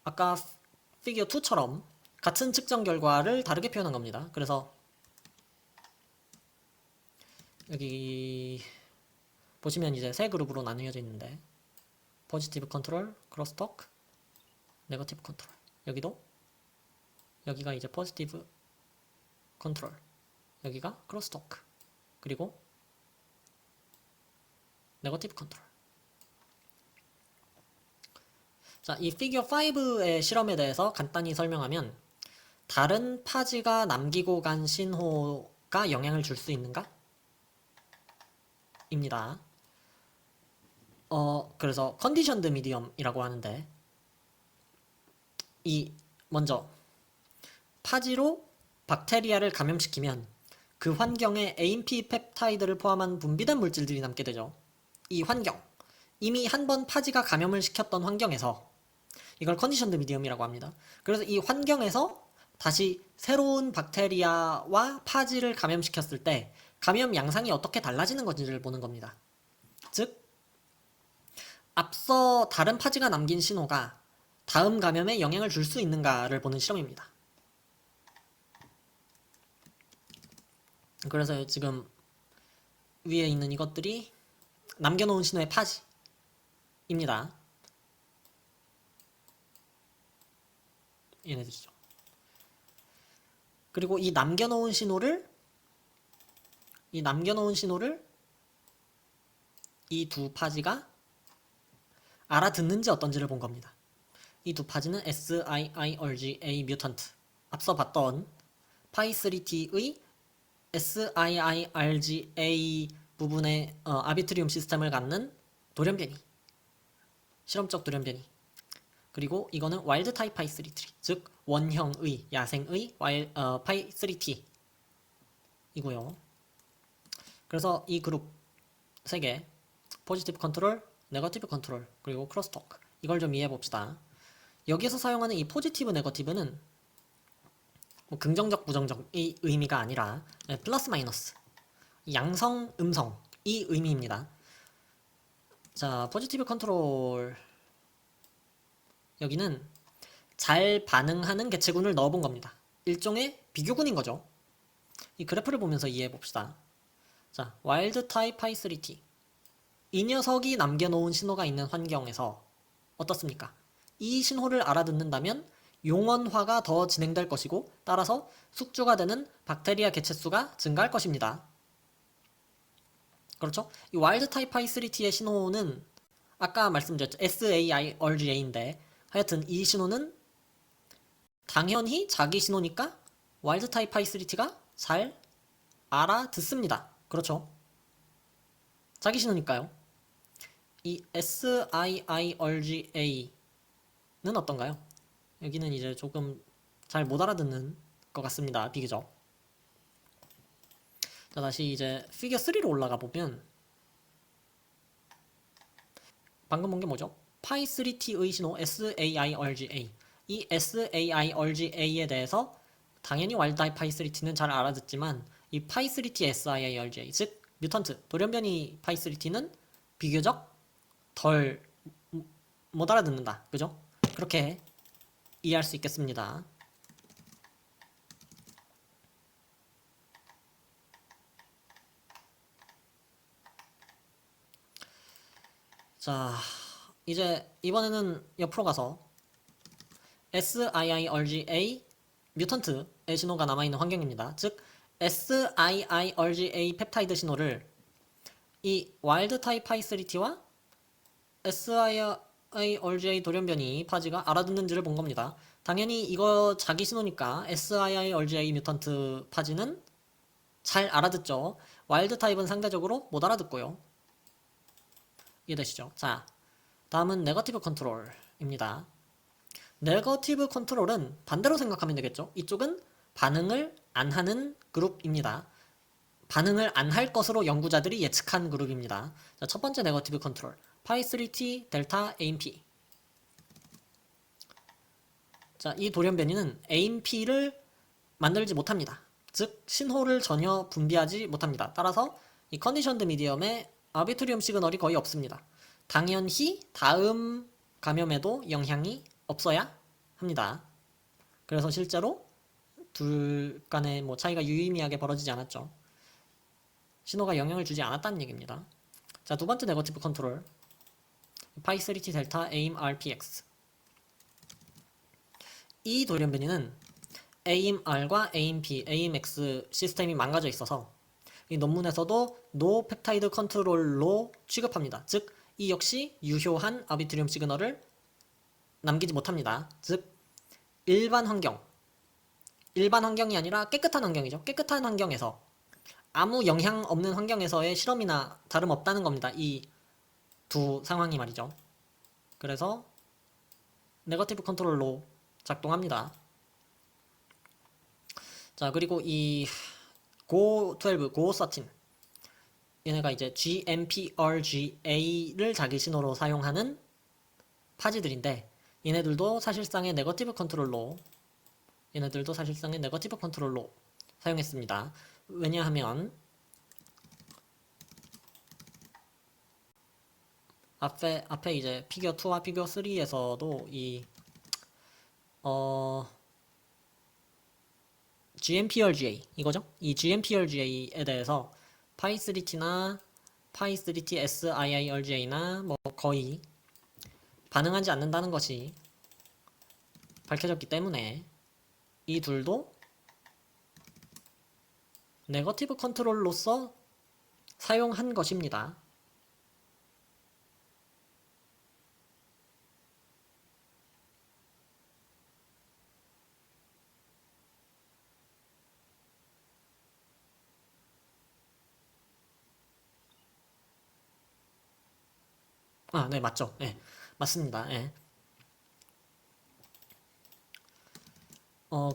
아까 피규어 2처럼 같은 측정 결과를 다르게 표현한 겁니다. 그래서 여기 보시면 이제 세 그룹으로 나뉘어져 있는데 포지티브 컨트롤, 크로스토크, 네거티브 컨트롤. 여기가 이제 포지티브 컨트롤, 여기가 크로스토크, 그리고 네거티브 컨트롤. 자, 이 피규어 5의 실험에 대해서 간단히 설명하면 다른 파지가 남기고 간 신호가 영향을 줄 수 있는가? 입니다. 그래서 컨디션드 미디엄이라고 하는데 먼저 파지로 박테리아를 감염시키면 그 환경에 AMP 펩타이드를 포함한 분비된 물질들이 남게 되죠. 이 환경, 이미 한 번 파지가 감염을 시켰던 환경에서 이걸 컨디션드 미디엄이라고 합니다. 그래서 이 환경에서 다시 새로운 박테리아와 파지를 감염시켰을 때 감염 양상이 어떻게 달라지는 건지를 보는 겁니다. 즉, 앞서 다른 파지가 남긴 신호가 다음 감염에 영향을 줄 수 있는가를 보는 실험입니다. 그래서 지금 위에 있는 이것들이 남겨놓은 신호의 파지입니다. 얘네들이죠. 그리고 이 남겨놓은 신호를 이 두 파지가 알아듣는지 어떤지를 본 겁니다. 이 두 파지는 SIIRGA 뮤턴트, 앞서 봤던 pi3t의 SIIRGA 부분의 아비트리움 시스템을 갖는 돌연변이, 실험적 돌연변이. 그리고 이거는 와일드 타입 pi3t, 즉 원형의 야생의 pi3t 이고요. 그래서 이 그룹 3개, 포지티브 컨트롤, 네거티브 컨트롤, 그리고 크로스토크, 이걸 좀 이해해 봅시다. 여기서 사용하는 이 포지티브 네거티브는 뭐 긍정적 부정적의 의미가 아니라 플러스 마이너스, 양성 음성이 의미입니다. 자, 포지티브 컨트롤, 여기는 잘 반응하는 개체군을 넣어본 겁니다. 일종의 비교군인 거죠. 이 그래프를 보면서 이해해 봅시다. 자, 와일드 타입 파이3T. 이 녀석이 남겨놓은 신호가 있는 환경에서 어떻습니까? 이 신호를 알아듣는다면 용원화가 더 진행될 것이고 따라서 숙주가 되는 박테리아 개체수가 증가할 것입니다. 그렇죠? 이 와일드 타입 파이3T의 신호는 아까 말씀드렸죠. SAIRGA인데 하여튼 이 신호는 당연히 자기 신호니까 와일드 타입 파이3T가 잘 알아듣습니다. 그렇죠? 자기 신호니까요. 이 SIIRGA는 어떤가요? 여기는 이제 조금 잘 못 알아듣는 것 같습니다. 비교적. 자, 다시 이제 피겨 3로 올라가 보면 방금 본 게 뭐죠? 파이3T의 신호 SAIRGA. 이 SAIRGA에 대해서 당연히 와일드타입 파이3T는 잘 알아듣지만 이 파이3T SIIRGA, 즉 뮤턴트, 돌연변이 파이3T는 비교적 덜 못 알아듣는다. 그죠? 그렇게 이해할 수 있겠습니다. 자, 이제 이번에는 옆으로 가서 SIIRGA 뮤턴트의 신호가 남아있는 환경입니다. 즉 SIIRGA 펩타이드 신호를 이 와일드 타입 파이3T와 SIIRGA 돌연변이 파지가 알아듣는지를 본 겁니다. 당연히 이거 자기 신호니까 SIIRGA 뮤턴트 파지는 잘 알아듣죠. 와일드 타입은 상대적으로 못 알아듣고요. 이해되시죠? 자, 다음은 네거티브 컨트롤입니다. 네거티브 컨트롤은 반대로 생각하면 되겠죠. 이쪽은 반응을 안 하는 그룹입니다. 반응을 안 할 것으로 연구자들이 예측한 그룹입니다. 자, 첫 번째 네거티브 컨트롤 파이3T 델타 AMP. 자, 이 돌연변이는 AMP를 만들지 못합니다. 즉 신호를 전혀 분비하지 못합니다. 따라서 이 컨디션드 미디엄에 아비트리움 시그널이 거의 없습니다. 당연히 다음 감염에도 영향이 없어야 합니다. 그래서 실제로 둘 간의 뭐 차이가 유의미하게 벌어지지 않았죠. 신호가 영향을 주지 않았다는 얘기입니다. 자, 두 번째 네거티브 컨트롤 파이3T 델타 AIM RPX. 이 돌연변이는 AIM-R과 AIM-P, AIM-X 시스템이 망가져 있어서 이 논문에서도 노 펩타이드 컨트롤로 취급합니다. 즉, 이 역시 유효한 아비트리움 시그널을 남기지 못합니다. 즉, 일반 환경이 아니라 깨끗한 환경이죠. 깨끗한 환경에서 아무 영향 없는 환경에서의 실험이나 다름없다는 겁니다. 이 두 상황이 말이죠. 그래서 네거티브 컨트롤로 작동합니다. 자, 그리고 이 Go12, Go13 얘네가 이제 GMPRGA를 자기 신호로 사용하는 파지들인데 얘네들도 사실상의 네거티브 컨트롤로 사용했습니다. 왜냐하면 앞에 이제 피겨 2와 피겨 3에서도 이 GMPRGA 이거죠? 이 GMPRGA에 대해서 파이3T나 파이3T SIIRGA나 뭐 거의 반응하지 않는다는 것이 밝혀졌기 때문에 이 둘도 네거티브 컨트롤로서 사용한 것입니다. 아, 네, 맞죠. 네, 맞습니다. 네.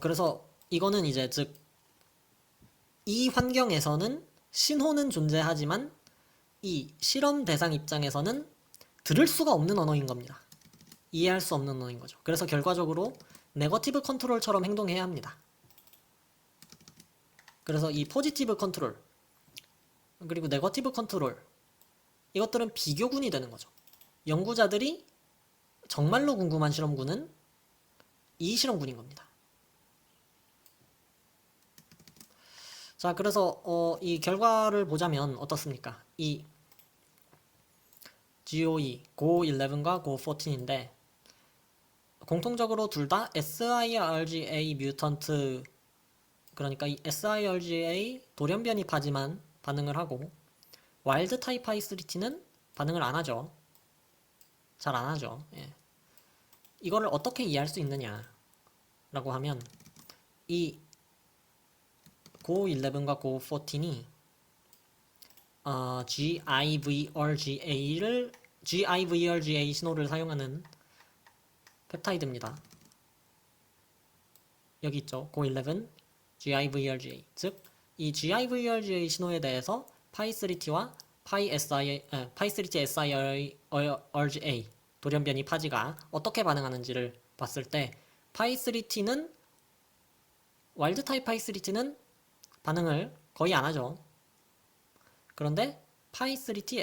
그래서 이거는 이제 즉 이 환경에서는 신호는 존재하지만 이 실험 대상 입장에서는 들을 수가 없는 언어인 겁니다. 이해할 수 없는 언어인 거죠. 그래서 결과적으로 네거티브 컨트롤처럼 행동해야 합니다. 그래서 이 포지티브 컨트롤 그리고 네거티브 컨트롤 이것들은 비교군이 되는 거죠. 연구자들이 정말로 궁금한 실험군은 이 실험군인 겁니다. 자, 그래서 이 결과를 보자면 어떻습니까? 이 GOE, Go11과 Go14인데 공통적으로 둘 다 sIRGA 뮤턴트, 그러니까 이 sIRGA 돌연변이 파지만 반응을 하고 와일드 타입 파이스리티는 반응을 안 하죠. 잘 안 하죠. 예. 이거를 어떻게 이해할 수 있느냐 라고 하면 이 Go11과 Go14이 GIVRGA 신호를 사용하는 펩타이드입니다. 여기 있죠. Go11 GIVRGA. 즉, 이 GIVRGA 신호에 대해서 파이3T와 파이3T SIRGA 돌연변이 파지가 어떻게 반응하는지를 봤을 때 파이3T는 와일드 타입 파이3T는 반응을 거의 안 하죠. 그런데 파이3T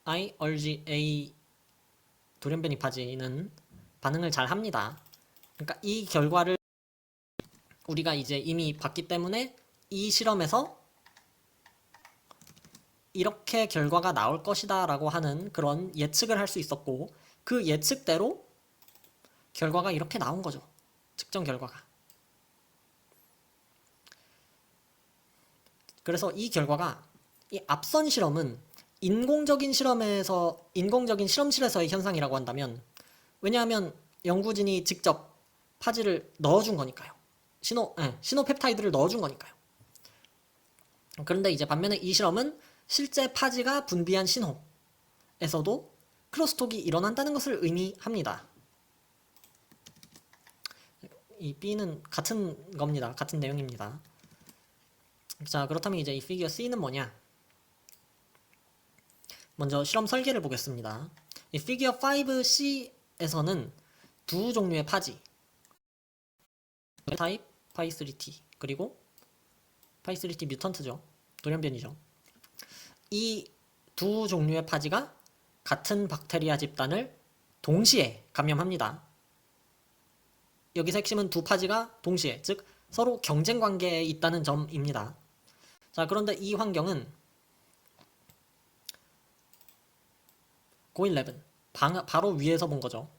SIRGA 돌연변이 파지는 반응을 잘 합니다. 그러니까 이 결과를 우리가 이제 이미 봤기 때문에 이 실험에서 이렇게 결과가 나올 것이다 라고 하는 그런 예측을 할 수 있었고, 그 예측대로 결과가 이렇게 나온 거죠. 측정 결과가. 그래서 이 결과가, 이 앞선 실험은 인공적인 실험실에서의 현상이라고 한다면, 왜냐하면 연구진이 직접 파지를 넣어준 거니까요. 신호 펩타이드를 넣어준 거니까요. 그런데 이제 반면에 이 실험은 실제 파지가 분비한 신호에서도 크로스톡이 일어난다는 것을 의미합니다. 이 B는 같은 겁니다. 같은 내용입니다. 자, 그렇다면 이제 이 피규어 C는 뭐냐? 먼저 실험 설계를 보겠습니다. 이 피규어 5C에서는 두 종류의 파지, 타입 파이3T 그리고 파이3T 뮤턴트죠. 돌연변이죠. 이 두 종류의 파지가 같은 박테리아 집단을 동시에 감염합니다. 여기서 핵심은 두 파지가 동시에, 즉 서로 경쟁 관계에 있다는 점입니다. 자, 그런데 이 환경은 Go11 바로 위에서 본 거죠.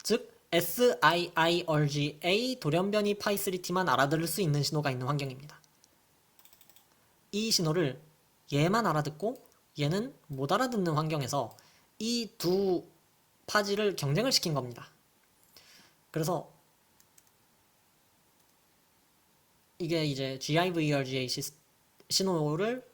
즉 SIIRGA 돌연변이 파이3T만 알아들을 수 있는 신호가 있는 환경입니다. 이 신호를 얘만 알아듣고 얘는 못 알아듣는 환경에서 이 두 파지를 경쟁을 시킨 겁니다. 그래서 이게 이제 GIVRGA 신호를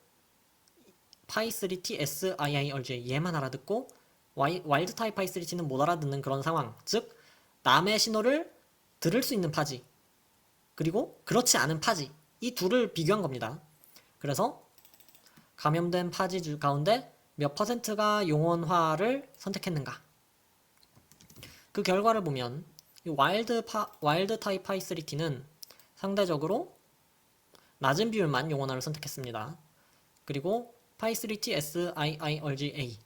파이3T SIIRGA 얘만 알아듣고 와일드 타입 파이3T는 못 알아듣는 그런 상황, 즉 남의 신호를 들을 수 있는 파지 그리고 그렇지 않은 파지, 이 둘을 비교한 겁니다. 그래서 감염된 파지 가운데 몇 퍼센트가 용원화를 선택했는가, 그 결과를 보면 이 와일드 타입 파이3T는 상대적으로 낮은 비율만 용원화를 선택했습니다. 그리고 파이3T SIIRGA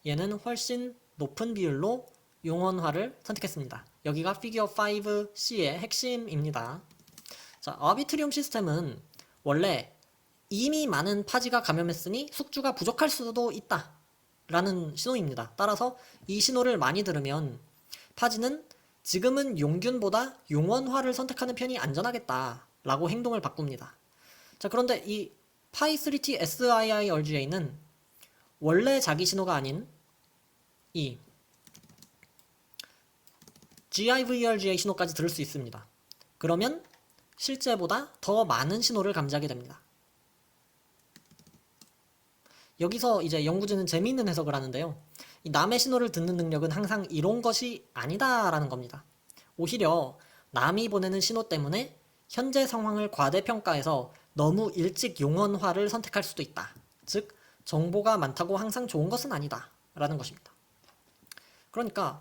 얘는 훨씬 높은 비율로 용원화를 선택했습니다. 여기가 피규어 5C의 핵심입니다. 자, 아비트리움 시스템은 원래 이미 많은 파지가 감염했으니 숙주가 부족할 수도 있다 라는 신호입니다. 따라서 이 신호를 많이 들으면 파지는 지금은 용균보다 용원화를 선택하는 편이 안전하겠다 라고 행동을 바꿉니다. 자, 그런데 이 파이3T SIIRGA는 원래 자기 신호가 아닌 이 GIVRGA 신호까지 들을 수 있습니다. 그러면 실제보다 더 많은 신호를 감지하게 됩니다. 여기서 이제 연구진은 재미있는 해석을 하는데요. 이 남의 신호를 듣는 능력은 항상 이런 것이 아니다라는 겁니다. 오히려 남이 보내는 신호 때문에 현재 상황을 과대평가해서 너무 일찍 용원화를 선택할 수도 있다. 즉, 정보가 많다고 항상 좋은 것은 아니다 라는 것입니다. 그러니까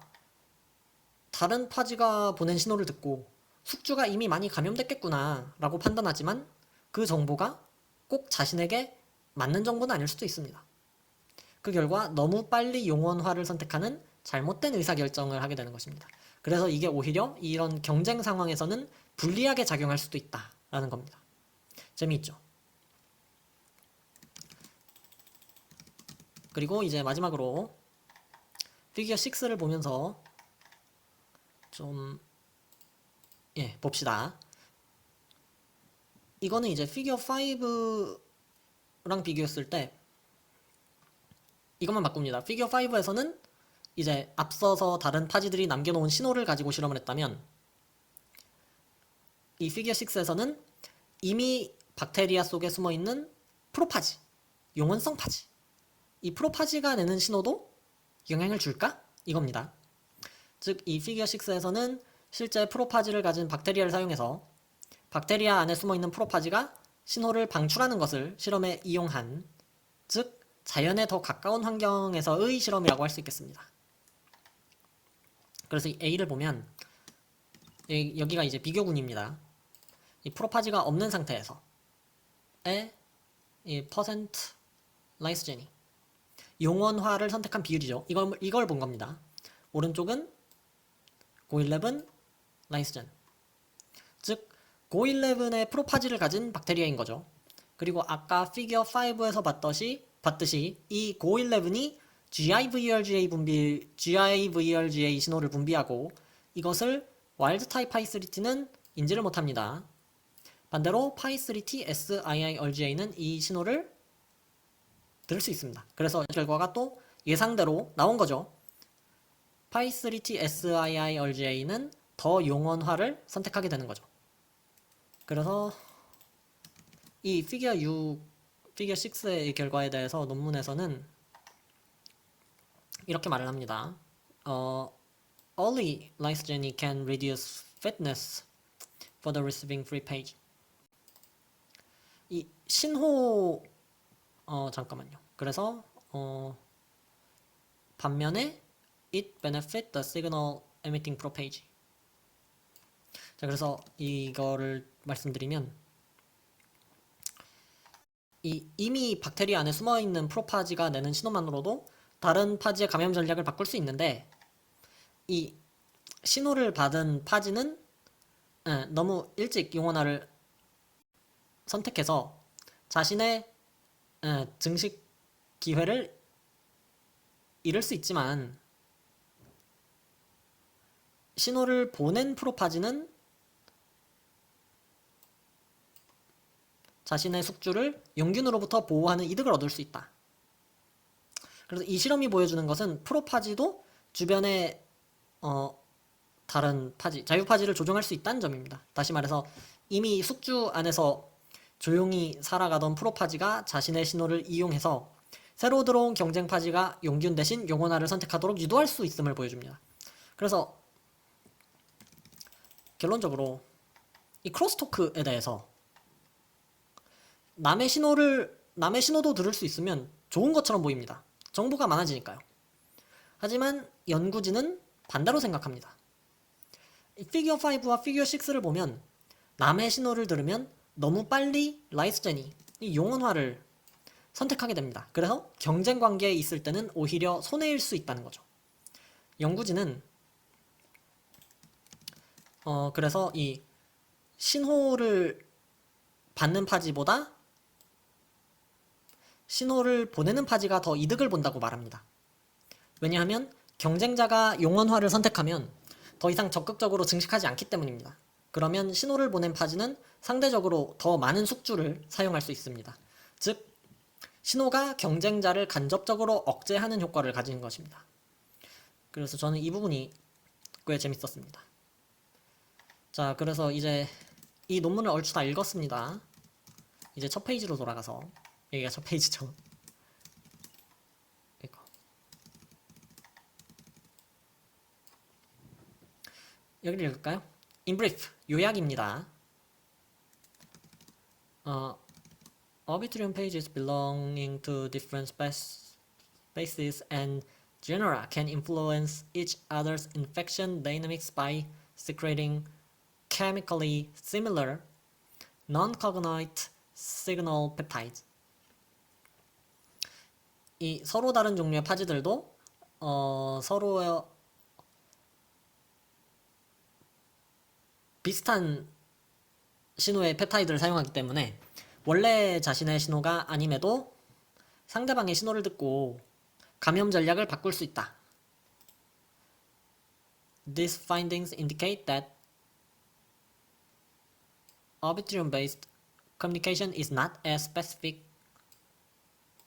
다른 파지가 보낸 신호를 듣고 숙주가 이미 많이 감염됐겠구나 라고 판단하지만 그 정보가 꼭 자신에게 맞는 정보는 아닐 수도 있습니다. 그 결과 너무 빨리 용원화를 선택하는 잘못된 의사결정을 하게 되는 것입니다. 그래서 이게 오히려 이런 경쟁 상황에서는 불리하게 작용할 수도 있다라는 겁니다. 재미있죠. 그리고 이제 마지막으로 피규어 6를 보면서 좀 봅시다. 이거는 이제 피규어 5랑 비교했을 때 이것만 바꿉니다. 피규어 5에서는 이제 앞서서 다른 파지들이 남겨놓은 신호를 가지고 실험을 했다면 이 피규어 6에서는 이미 박테리아 속에 숨어있는 프로파지, 용원성 파지, 이 프로파지가 내는 신호도 영향을 줄까? 이겁니다. 즉, 이 피규어 6에서는 실제 프로파지를 가진 박테리아를 사용해서 박테리아 안에 숨어있는 프로파지가 신호를 방출하는 것을 실험에 이용한, 즉 자연에 더 가까운 환경에서의 실험이라고 할 수 있겠습니다. 그래서 이 A를 보면 여기가 이제 비교군입니다. 이 프로파지가 없는 상태에서의 이 퍼센트 라이스제니 용원화를 선택한 비율이죠. 이걸 본 겁니다. 오른쪽은 고11 라이스젠, 즉 고11의 프로파지를 가진 박테리아인 거죠. 그리고 아까 피규어 5에서 봤듯이 이 고11이 GIVRGA 신호를 분비하고 이것을 와일드 타입 파이3T는 인지를 못합니다. 반대로 파이3T SIIRGA는 이 신호를 들을 수 있습니다. 그래서 결과가 또 예상대로 나온 거죠. 파이3T SIIRGA는 더 용원화를 선택하게 되는 거죠. 그래서 이 피규어 6의 결과에 대해서 논문에서는 이렇게 말을 합니다. Only lysogeny can reduce fitness for the receiving free page. 이 신호 잠깐만요. 그래서 반면에 it benefit the signal emitting pro page. 자, 그래서 이거를 말씀드리면 이미 박테리아 안에 숨어있는 프로파지가 내는 신호만으로도 다른 파지의 감염 전략을 바꿀 수 있는데 이 신호를 받은 파지는 너무 일찍 용원화를 선택해서 자신의 증식 기회를 잃을 수 있지만 신호를 보낸 프로파지는 자신의 숙주를 용균으로부터 보호하는 이득을 얻을 수 있다. 그래서 이 실험이 보여주는 것은 프로파지도 주변의 다른 파지, 자유파지를 조종할 수 있다는 점입니다. 다시 말해서 이미 숙주 안에서 조용히 살아가던 프로파지가 자신의 신호를 이용해서 새로 들어온 경쟁 파지가 용균 대신 용원화를 선택하도록 유도할 수 있음을 보여줍니다. 그래서 결론적으로 이 크로스토크에 대해서 남의 신호도 들을 수 있으면 좋은 것처럼 보입니다. 정보가 많아지니까요. 하지만 연구진은 반대로 생각합니다. 피규어 5와 피규어 6를 보면 남의 신호를 들으면 너무 빨리 라이스제니, 이 용원화를 선택하게 됩니다. 그래서 경쟁 관계에 있을 때는 오히려 손해일 수 있다는 거죠. 연구진은 그래서 이 신호를 받는 파지보다 신호를 보내는 파지가 더 이득을 본다고 말합니다. 왜냐하면 경쟁자가 용원화를 선택하면 더 이상 적극적으로 증식하지 않기 때문입니다. 그러면 신호를 보낸 파지는 상대적으로 더 많은 숙주를 사용할 수 있습니다. 즉, 신호가 경쟁자를 간접적으로 억제하는 효과를 가진 것입니다. 그래서 저는 이 부분이 꽤 재밌었습니다. 자, 그래서 이제 이 논문을 얼추 다 읽었습니다. 이제 첫 페이지로 돌아가서 여기가 첫 페이지죠. 이거. 여기를 읽을까요? In brief, 요약입니다. Arbitrium pages belonging to different species and genera can influence each other's infection dynamics by secreting chemically similar non-cognate signal peptides. 이 서로 다른 종류의 파지들도 서로 비슷한 신호의 펩타이드를 사용하기 때문에 원래 자신의 신호가 아님에도 상대방의 신호를 듣고 감염 전략을 바꿀 수 있다. These findings indicate that Arbitrum-based communication is not as specific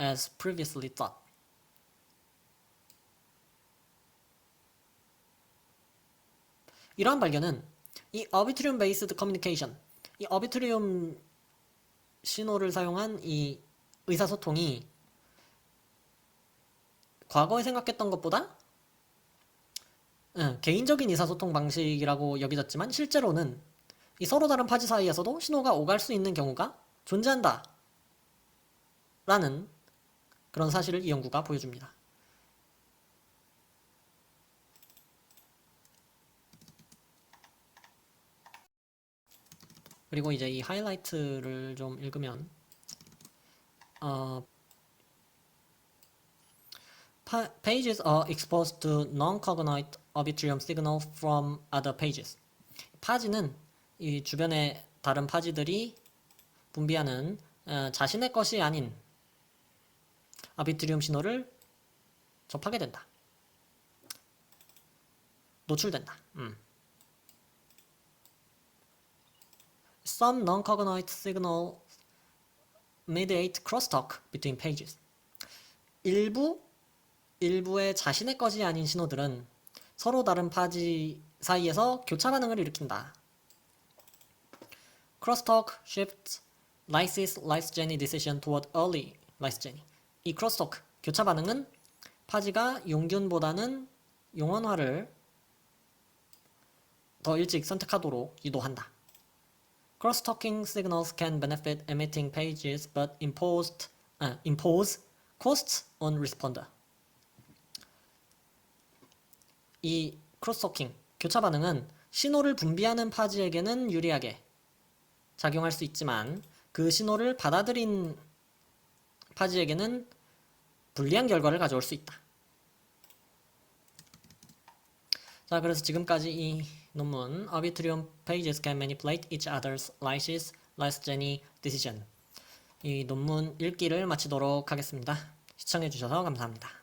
as previously thought. 이러한 발견은 이 Arbitrum-based communication, 이 Arbitrum 신호를 사용한 이 의사소통이 과거에 생각했던 것보다 개인적인 의사소통 방식이라고 여겨졌지만 실제로는 이 서로 다른 파지 사이에서도 신호가 오갈 수 있는 경우가 존재한다 라는 그런 사실을 이 연구가 보여줍니다. 그리고 이제 이 하이라이트를 좀 읽으면 pages are exposed to non-cognate Arbitrum signal from other pages. 파지는 이 주변의 다른 파지들이 분비하는 자신의 것이 아닌 아비트리움 신호를 접하게 된다. 노출된다. Some non-cognate signals mediate crosstalk between pages. 일부의 자신의 것이 아닌 신호들은 서로 다른 파지 사이에서 교차 반응을 일으킨다. Crosstalk shifts lysis-lysogeny decision toward early lysogeny. 이 crosstalk, 교차 반응은 파지가 용균보다는 용원화를 더 일찍 선택하도록 유도한다. Crosstalking signals can benefit emitting pages but impose costs on responder. 이 크로스토킹, 교차 반응은 신호를 분비하는 파지에게는 유리하게 작용할 수 있지만 그 신호를 받아들인 파지에게는 불리한 결과를 가져올 수 있다. 자, 그래서 지금까지 이 논문 Arbitrum pages can manipulate each other's lysis-lysogeny decision 이 논문 읽기를 마치도록 하겠습니다. 시청해주셔서 감사합니다.